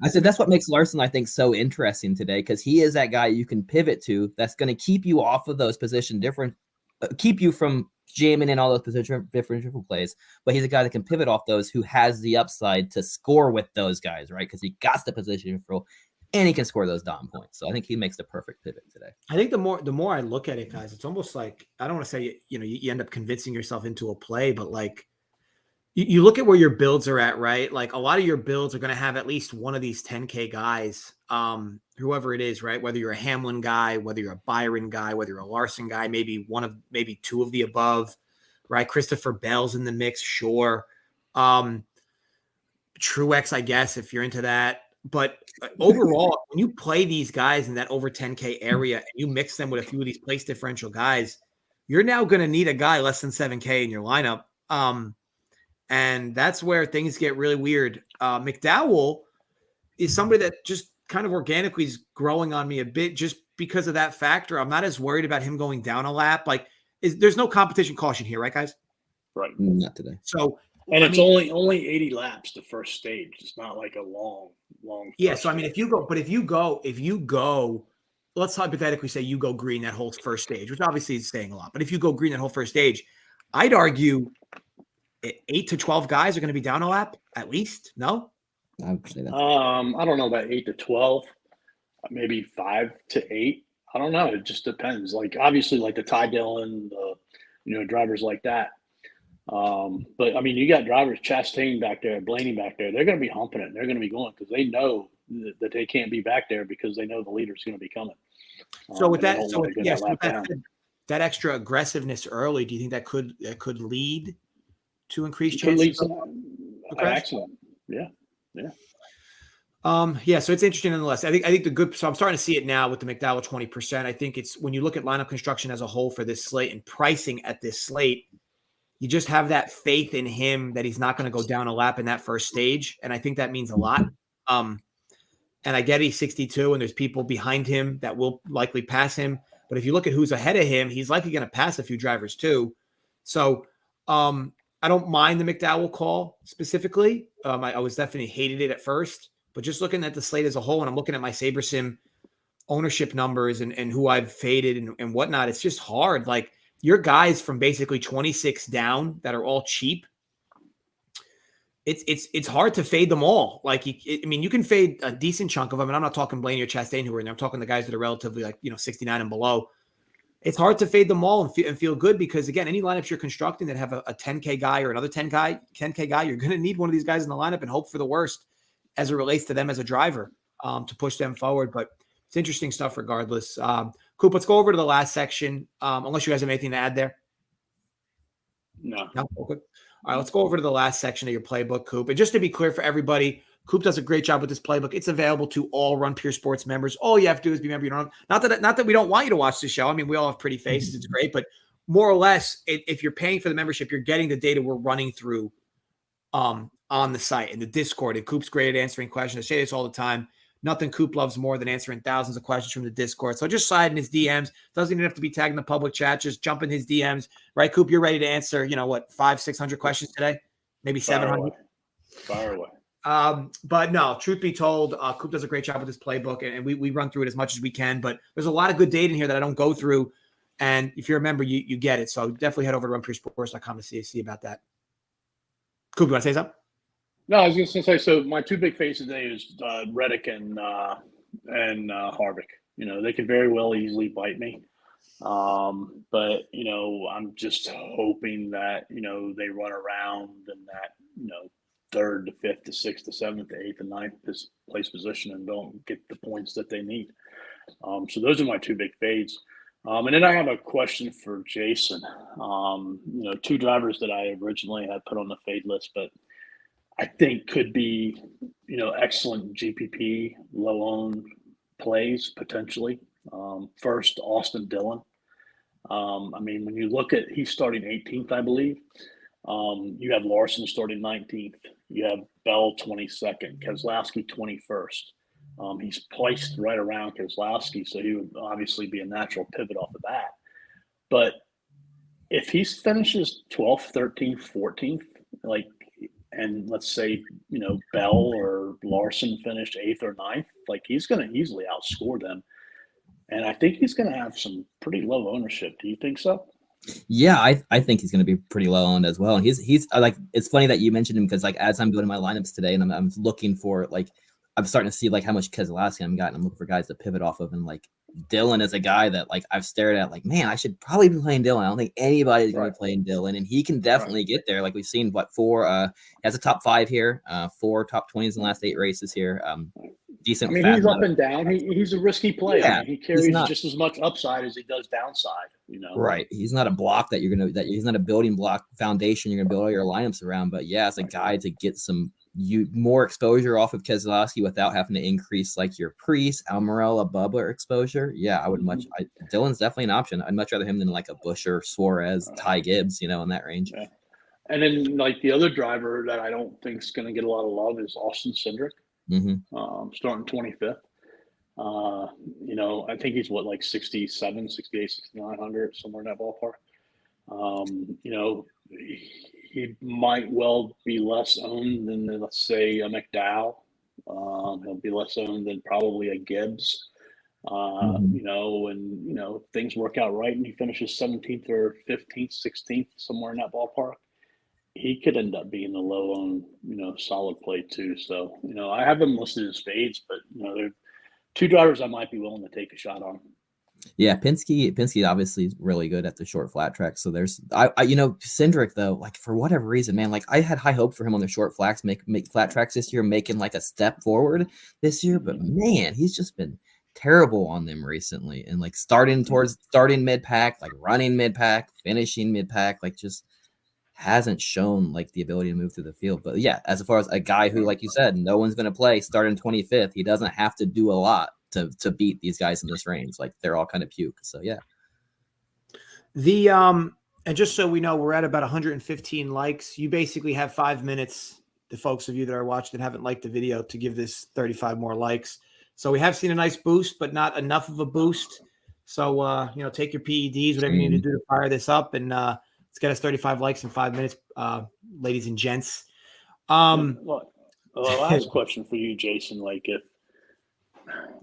I said that's what makes Larson, I think, so interesting today because he is that guy you can pivot to that's going to keep you off of those position keep you from jamming in all those position differential plays, but he's a guy that can pivot off those who has the upside to score with those guys, right? Because he got the position control and he can score those dom points. So I think he makes the perfect pivot today. I think the more I look at it, guys, it's almost like I don't want to say you end up convincing yourself into a play, but like you look at where your builds are at, right? Like a lot of your builds are going to have at least one of these 10K guys, whoever it is, right? Whether you're a Hamlin guy, whether you're a Byron guy, whether you're a Larson guy, maybe 2 of the above, right? Christopher Bell's in the mix, sure. Truex, I guess, if you're into that. But overall, when you play these guys in that over 10K area and you mix them with a few of these place differential guys, you're now going to need a guy less than 7K in your lineup. And that's where things get really weird. McDowell is somebody that just kind of organically is growing on me a bit just because of that factor. I'm not as worried about him going down a lap. Like, there's no competition caution here, right, guys? Right. Not today. So, and it's only 80 laps the first stage. It's not like a long. Yeah. So, I mean, if you go, let's hypothetically say you go green that whole first stage, which obviously is saying a lot. But if you go green that whole first stage, I'd argue 8 to 12 guys are going to be down a lap at least. No, I would say that. I don't know about 8 to 12, maybe 5 to 8. I don't know. It just depends. Like obviously, like the Ty Dillon, drivers like that. But I mean, you got drivers Chastain back there, Blaney back there. They're going to be humping it. They're going to be going because they know that they can't be back there because they know the leader's going to be coming. So with that, that extra aggressiveness early, do you think that could lead to increased chances of accident? Yeah. So it's interesting nonetheless. I think so I'm starting to see it now with the McDowell 20%. I think it's when you look at lineup construction as a whole for this slate and pricing at this slate, you just have that faith in him that he's not going to go down a lap in that first stage. And I think that means a lot. And I get he's 62 and there's people behind him that will likely pass him. But if you look at who's ahead of him, he's likely going to pass a few drivers too. So I don't mind the McDowell call specifically. I was definitely hated it at first, but just looking at the slate as a whole, and I'm looking at my SaberSim ownership numbers and who I've faded and whatnot, it's just hard. Like your guys from basically 26 down that are all cheap. It's hard to fade them all. Like, you can fade a decent chunk of them. And I'm not talking Blaney or Chastain who are in there. I'm talking the guys that are relatively 69 and below. It's hard to fade them all and feel good because, again, any lineups you're constructing that have a 10K guy or another 10K guy, you're going to need one of these guys in the lineup and hope for the worst as it relates to them as a driver to push them forward. But it's interesting stuff regardless. Coop, let's go over to the last section, unless you guys have anything to add there. No. Okay. All right, let's go over to the last section of your playbook, Coop. And just to be clear for everybody, Coop does a great job with this playbook. It's available to all Run Pure Sports members. All you have to do is be a member. You don't have, not that we don't want you to watch the show. I mean, we all have pretty faces. It's great. But more or less, if you're paying for the membership, you're getting the data we're running through on the site and the Discord. And Coop's great at answering questions. I say this all the time. Nothing Coop loves more than answering thousands of questions from the Discord. So just slide in his DMs. Doesn't even have to be tagged in the public chat. Just jump in his DMs. Right, Coop? You're ready to answer, 500-600 questions today? Maybe 700? Fire away. But no, truth be told, Coop does a great job with this playbook, and we run through it as much as we can. But there's a lot of good data in here that I don't go through. And if you're a member, you get it. So definitely head over to runpuresports.com to see about that. Coop, you want to say something? No, I was just going to say, so my two big faces today is Reddick and Harvick. They could very well easily bite me. But, I'm just hoping that, they run around in that, third to fifth to sixth to seventh to eighth and ninth place position and don't get the points that they need. So those are my two big fades. And then I have a question for Jason. Two drivers that I originally had put on the fade list, but I think could be, excellent GPP, low-owned plays potentially. First, Austin Dillon. When you look at, he's starting 18th, I believe. You have Larson starting 19th. You have Bell 22nd, Keselowski 21st. He's placed right around Keselowski, so he would obviously be a natural pivot off of that. But if he finishes 12th, 13th, 14th, and let's say, Bell or Larson finished 8th or 9th, he's going to easily outscore them. And I think he's going to have some pretty low ownership. Do you think so? Yeah, I think he's going to be pretty low owned as well. And he's it's funny that you mentioned him because as I'm building my lineups today and I'm looking for I'm starting to see how much Keselowski I'm getting. I'm looking for guys to pivot off of, and Dylan is a guy that I've stared at man, I should probably be playing Dylan. I don't think anybody's going to be playing Dylan, and he can definitely get there. We've seen four he has a top 5 here, 4 top 20s in the last 8 races here. Decent. He's up and down. He's a risky play. Yeah, he carries just as much upside as he does downside. Right. He's not a block that he's not a building block foundation you're gonna build all your lineups around. But yeah, as a guy to get some more exposure off of Keselowski without having to increase your Priest, Almirola, Bubba exposure. Yeah, I would Dylan's definitely an option. I'd much rather him than a Busher, Suarez, Ty Gibbs, in that range. Yeah. And then the other driver that I don't think is going to get a lot of love is Austin Cindric. Mm-hmm. Starting 25th. I think he's 67, 68, 6,900, somewhere in that ballpark. He might well be less owned than, let's say, a McDowell. He'll be less owned than probably a Gibbs. If things work out right and he finishes 17th or 15th, 16th, somewhere in that ballpark, he could end up being a low-owned, solid play too. So, I have them listed as fades, but, they're two drivers I might be willing to take a shot on. Yeah, Penske obviously is really good at the short flat track. So there's, Cindric though, for whatever reason, man, I had high hope for him on the short flats, make flat tracks this year, making a step forward this year. But man, he's just been terrible on them recently, and starting mid pack, running mid pack, finishing mid pack, just hasn't shown the ability to move through the field. But yeah, as far as a guy who, like you said, no one's going to play starting 25th, he doesn't have to do a lot to beat these guys in this range. They're all kind of puke. So yeah. And just so we know, we're at about 115 likes. You basically have 5 minutes, the folks of you that are watching that haven't liked the video, to give this 35 more likes. So we have seen a nice boost, but not enough of a boost. So take your PEDs, whatever you need to do to fire this up, and Let's get us 35 likes in 5 minutes, ladies and gents. Well, last question for you, Jason. Like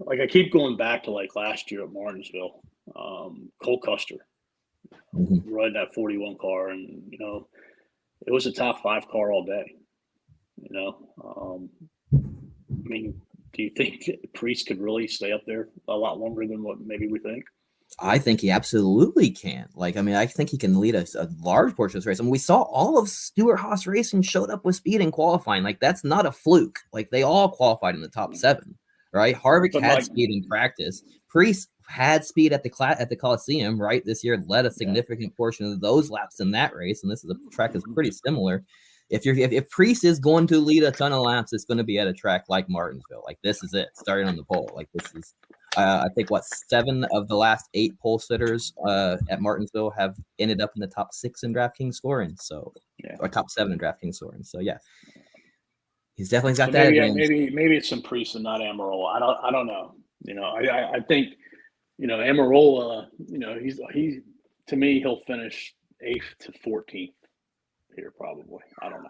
I keep going back to like last year at Martinsville, Cole Custer, riding that 41 car, and it was a top 5 car all day. I mean, do you think Priest could really stay up there a lot longer than what maybe we think? I think he absolutely can. Like, I mean, I think he can lead a large portion of this race. I mean, we saw all of Stewart Haas Racing showed up with speed in qualifying. Like, that's not a fluke. Like, they all qualified in the top 7, right? Harvick had speed in practice. Priest had speed at the Coliseum, right? This year led a significant portion of those laps in that race, and this is a track is pretty similar. If Priest is going to lead a ton of laps, it's going to be at a track like Martinsville. Like, this is it, starting on the pole. Like, this is. I think 7 of the last 8 pole sitters at Martinsville have ended up in the top 6 in DraftKings scoring. So, or top 7 in DraftKings scoring. So, yeah, he's definitely got that. Maybe it's some Priest and not Amarola. I don't know. I think Amarola. He to me he'll finish 8th to 14th here probably. I don't know.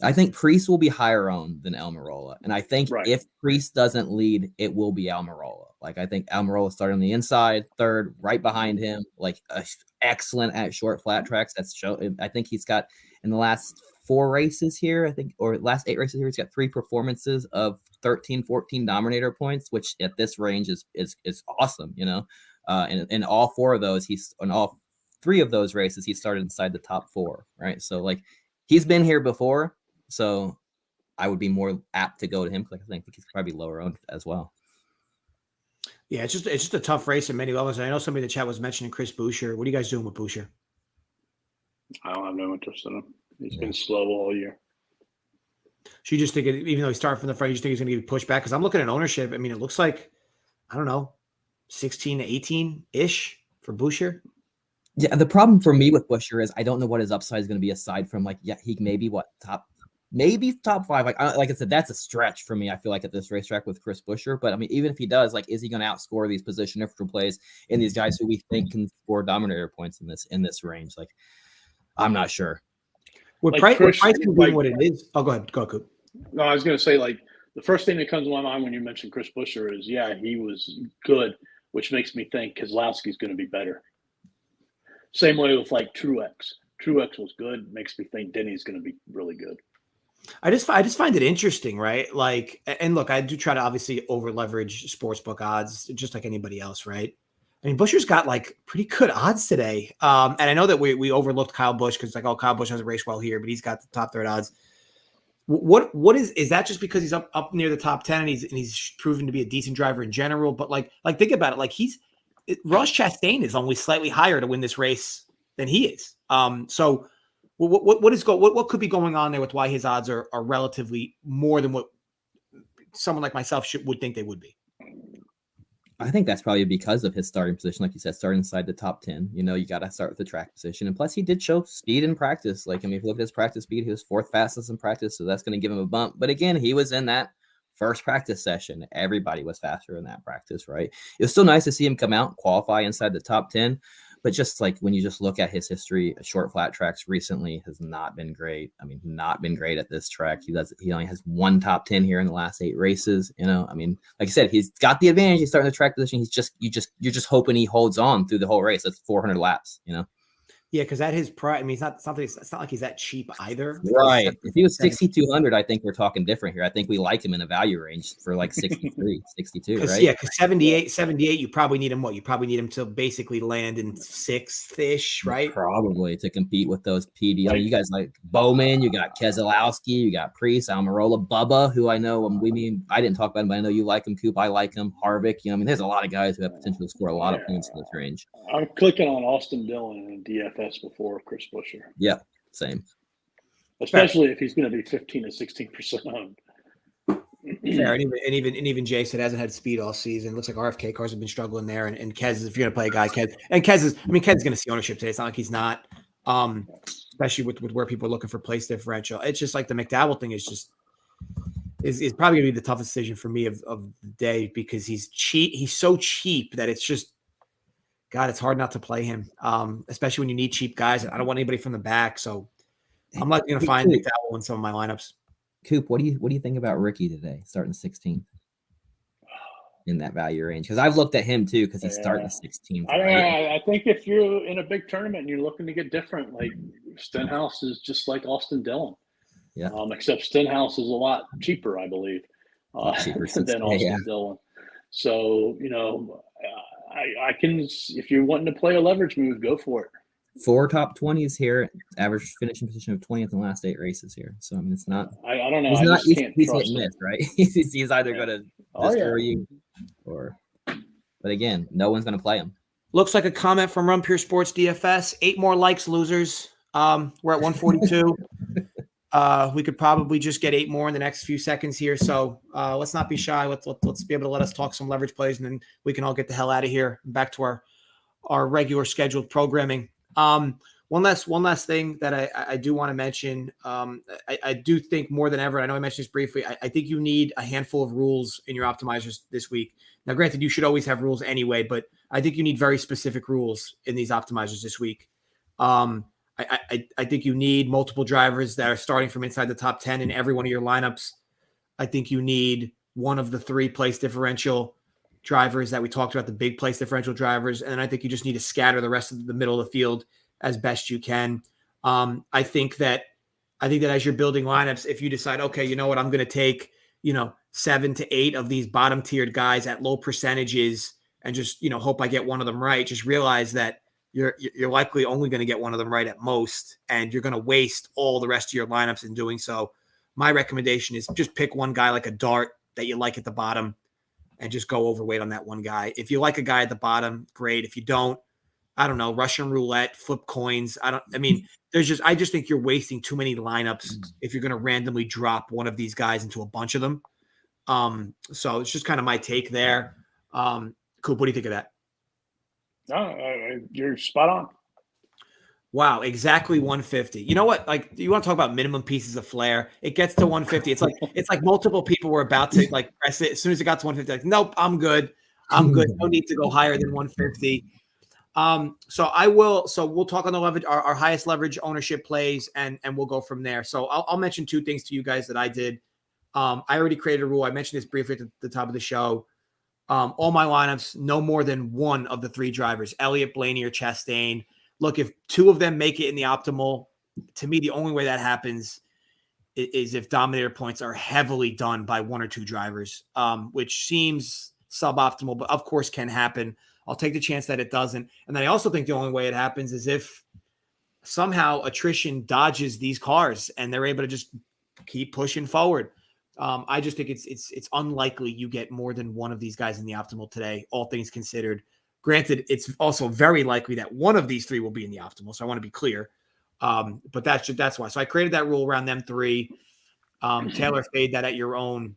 I think Priest will be higher owned than Almirola. And I think if Priest doesn't lead, it will be Almirola. Like, I think Almirola started on the inside, 3rd, right behind him, like excellent at short flat tracks. I think he's got in the last 4 races here, or last 8 races here, he's got 3 performances of 13, 14 Dominator points, which at this range is awesome, and in all 4 of those, in all 3 of those races, he started inside the top 4, right? So, like, he's been here before. So I would be more apt to go to him because I think he's probably lower owned as well. Yeah, it's just a tough race in many levels. I know somebody in the chat was mentioning Chris Buescher. What are you guys doing with Buescher? I don't have no interest in him. He's been slow all year. So you just think, even though he started from the front, you just think he's going to get pushed back? Because I'm looking at ownership. I mean, it looks like, I don't know, 16 to 18-ish for Buescher. Yeah, the problem for me with Buescher is I don't know what his upside is going to be aside from, like, he maybe top 5. Like I said, that's a stretch for me. I feel like at this racetrack with Chris Buescher, but I mean, even if he does, like, is he going to outscore these position differential plays in these guys who we think can score Dominator points in this range? Like, I'm not sure. With price being what it is, go ahead, Coop. No, I was going to say, like, the first thing that comes to my mind when you mention Chris Buescher is, he was good, which makes me think Keselowski's going to be better. Same way with like Truex. Truex was good, makes me think Denny's going to be really good. I just find it interesting, right? Like, and look, I do try to obviously over leverage sportsbook odds, just like anybody else, right? I mean, Buescher's got like pretty good odds today, and I know that we overlooked Kyle Busch because like, Kyle Busch hasn't raced well here, but he's got the top 3rd odds. What is that? Just because he's up near the top 10 and he's proven to be a decent driver in general? But like think about it, like Ross Chastain is only slightly higher to win this race than he is. So. What could be going on there with why his odds are relatively more than what someone like myself would think they would be? I think that's probably because of his starting position. Like you said, starting inside the top 10, you got to start with the track position. And plus he did show speed in practice. Like, I mean, if you look at his practice speed, he was 4th fastest in practice. So that's going to give him a bump. But again, he was in that first practice session. Everybody was faster in that practice, right? It was still nice to see him come out, qualify inside the top 10. But just like when you just look at his history, short flat tracks recently has not been great. I mean, not been great at this track. He only has 1 top 10 here in the last 8 races. I mean, like I said, he's got the advantage. He's starting the track position. You're just hoping he holds on through the whole race. That's 400 laps, Yeah, because at his price, I mean, it's not like he's that cheap either. Right. If he was 6,200, I think we're talking different here. I think we like him in a value range for like 63, 62, right? Yeah, because 78, you probably need him. You probably need him to basically land in 6th-ish, right? Probably to compete with those PD. I mean, you guys like Bowman, you got Keselowski, you got Priest, Almirola, Bubba, who I know. I didn't talk about him, but I know you like him. Coop, I like him. Harvick, I mean, there's a lot of guys who have potential to score a lot of points in this range. I'm clicking on Austin Dillon in DFS before Chris Buescher. Yeah, same. Especially if he's going to be 15 to 16% owned. Fair. And even Jay said hasn't had speed all season. Looks like RFK cars have been struggling there. And Kez, if you're going to play a guy, Kez is going to see ownership today. It's not like he's not, especially with where people are looking for place differential. It's just like the McDowell thing is probably going to be the toughest decision for me of the day because he's cheap. He's so cheap that it's just, God, it's hard not to play him, especially when you need cheap guys. I don't want anybody from the back, so I'm not going to find Nick Dowell in some of my lineups. Coop, what do you think about Ricky today, starting 16th in that value range? Because I've looked at him too, because he's starting 16th. Right? I think if you're in a big tournament and you're looking to get different, like Stenhouse is just like Austin Dillon. Yeah. Except Stenhouse is a lot cheaper, I believe, than Austin Dillon. So, I can, if you're wanting to play a leverage move, go for it. 4 top 20s here, average finishing position of 20th in the last 8 races here. So, I mean, it's not. I don't know. He's I not, just can't trust him. Miss, right? he's either going to destroy you or. But again, no one's going to play him. Looks like a comment from Run Pure Sports DFS. 8 more likes, losers. We're at 142. We could probably just get 8 more in the next few seconds here. So let's not be shy. Let's be able to let us talk some leverage plays, and then we can all get the hell out of here and back to our regular scheduled programming. One last thing that I do want to mention. I do think more than ever, I know I mentioned this briefly, I think you need a handful of rules in your optimizers this week. Now, granted, you should always have rules anyway, but I think you need very specific rules in these optimizers this week. I think you need multiple drivers that are starting from inside the top 10 in every one of your lineups. I think you need one of the 3 place differential drivers that we talked about, the big place differential drivers. And I think you just need to scatter the rest of the middle of the field as best you can. I think that as you're building lineups, if you decide, okay, you know what, I'm going to take, 7 to 8 of these bottom tiered guys at low percentages and just, hope I get one of them right. Just realize that you're likely only going to get one of them right at most, and you're going to waste all the rest of your lineups in doing so. My recommendation is just pick one guy like a dart that you like at the bottom and just go overweight on that one guy. If you like a guy at the bottom, great. If you don't, I don't know, Russian roulette, flip coins. I just think you're wasting too many lineups if you're going to randomly drop one of these guys into a bunch of them. So it's just kind of my take there. Coop, what do you think of that? No, you're spot on. Wow, exactly 150. You know what? Like, you want to talk about minimum pieces of flair? It gets to 150. It's like multiple people were about to like press it. As soon as it got to 150, like, nope, I'm good. No need to go higher than 150. So we'll talk on the leverage, our highest leverage ownership plays, and we'll go from there. So I'll mention 2 things to you guys that I did. I already created a rule. I mentioned this briefly at the top of the show. All my lineups, no more than one of the 3 drivers, Elliott, Blaney, or Chastain. Look, if 2 of them make it in the optimal, to me, the only way that happens is if Dominator points are heavily done by 1 or 2 drivers, which seems suboptimal, but of course can happen. I'll take the chance that it doesn't. And then I also think the only way it happens is if somehow attrition dodges these cars and they're able to just keep pushing forward. I just think it's unlikely you get more than one of these guys in the optimal today, all things considered. Granted, it's also very likely that one of these 3 will be in the optimal, so I want to be clear. But that's why. So I created that rule around them 3. Taylor fade that at your own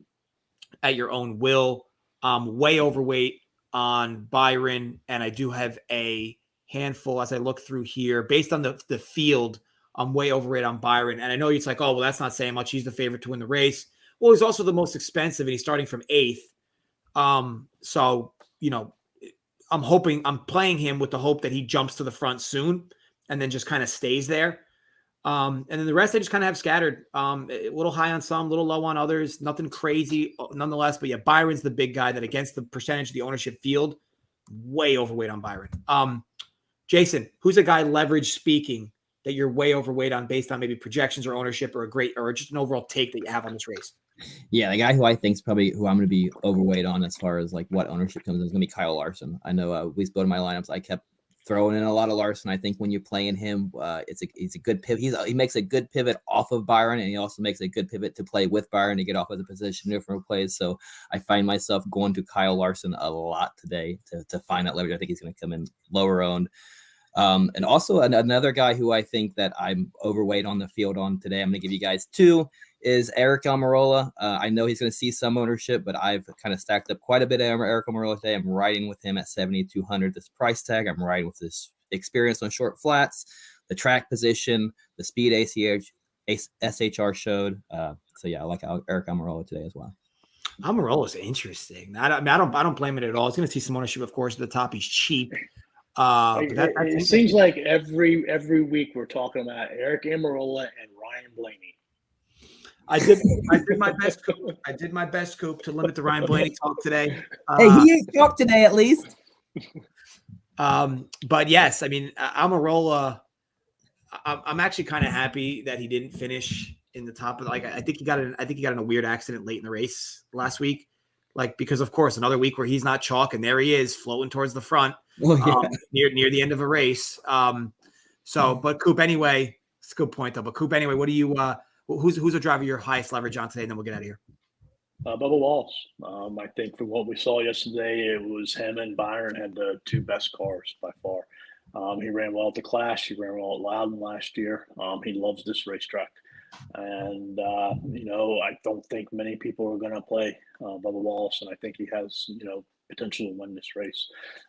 will. Way overweight on Byron, and I do have a handful as I look through here based on the field. I'm way overweight on Byron, and I know it's like, oh well, that's not saying much. He's the favorite to win the race. Well, he's also the most expensive, and he's starting from 8th. So I'm playing him with the hope that he jumps to the front soon, and then just kind of stays there. And then the rest I just kind of have scattered. A little high on some, a little low on others. Nothing crazy nonetheless. But yeah, Byron's the big guy that against the percentage of the ownership field, way overweight on Byron. Jason, who's a guy leverage speaking that you're way overweight on based on maybe projections or ownership or just an overall take that you have on this race? Yeah, the guy who I think is probably who I'm going to be overweight on as far as like what ownership comes in is going to be Kyle Larson. I know we split my lineups. I kept throwing in a lot of Larson. I think when you're playing him, it's a good pivot. He makes a good pivot off of Byron, and he also makes a good pivot to play with Byron to get off of the position different plays. So I find myself going to Kyle Larson a lot today to find that leverage. I think he's going to come in lower owned. And also another guy who I think that I'm overweight on the field on today, I'm going to give you guys 2, is Eric Almirola. I know he's going to see some ownership, but I've kind of stacked up quite a bit of Eric Almirola today. I'm riding with him at 7,200 this price tag. I'm riding with this experience on short flats, the track position, the speed SHR showed. So yeah, I like Eric Almirola today as well. Almirola is interesting. I don't blame it at all. He's going to see some ownership, of course, at the top. He's cheap. It seems like every week we're talking about Eric Amarola and Ryan Blaney. I did my best, Coop. I did my best, Coop, to limit the Ryan Blaney talk today. Hey, he ain't talked today at least. But yes, I mean, Amarola, I'm actually kind of happy that he didn't finish in the top of, like, I think he got in a weird accident late in the race last week. Like, because of course, another week where he's not chalk, and there he is floating towards the front near the end of a race. But Coop, anyway, it's a good point though. But Coop, anyway, what do you, who's a driver your highest leverage on today? And then we'll get out of here. Bubba Walls. I think from what we saw yesterday, it was him and Byron had the two best cars by far. He ran well at the Clash. He ran well at Loudon last year. He loves this racetrack. And, I don't think many people are going to play Bubba Wallace, and I think he has, potential to win this race.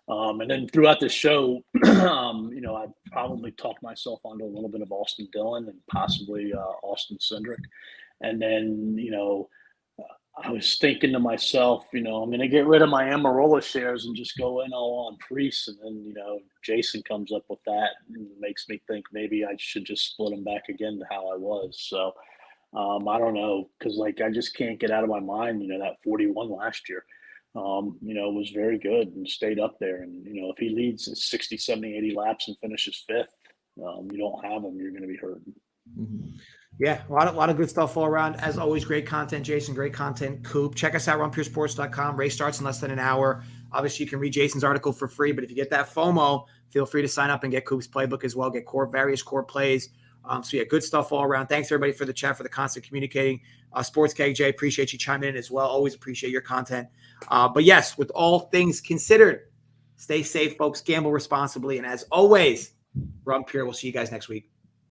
And then throughout the show, I probably talked myself onto a little bit of Austin Dillon and possibly Austin Cindric. And then, I was thinking to myself, I'm going to get rid of my Amarola shares and just go in all on Priest. And then, Jason comes up with that and makes me think maybe I should just split them back again to how I was. So I don't know, because I just can't get out of my mind, that 41 last year, was very good and stayed up there. And, if he leads 60, 70, 80 laps and finishes fifth, you don't have him, you're going to be hurting. Mm-hmm. Yeah, a lot of good stuff all around. As always, great content, Jason. Great content, Coop. Check us out, runpuresports.com. Race starts in less than an hour. Obviously, you can read Jason's article for free, but if you get that FOMO, feel free to sign up and get Coop's playbook as well. Get various core plays. Good stuff all around. Thanks, everybody, for the chat, for the constant communicating. Sports KJ, appreciate you chiming in as well. Always appreciate your content. But yes, with all things considered, stay safe, folks. Gamble responsibly. And as always, run pure. We'll see you guys next week.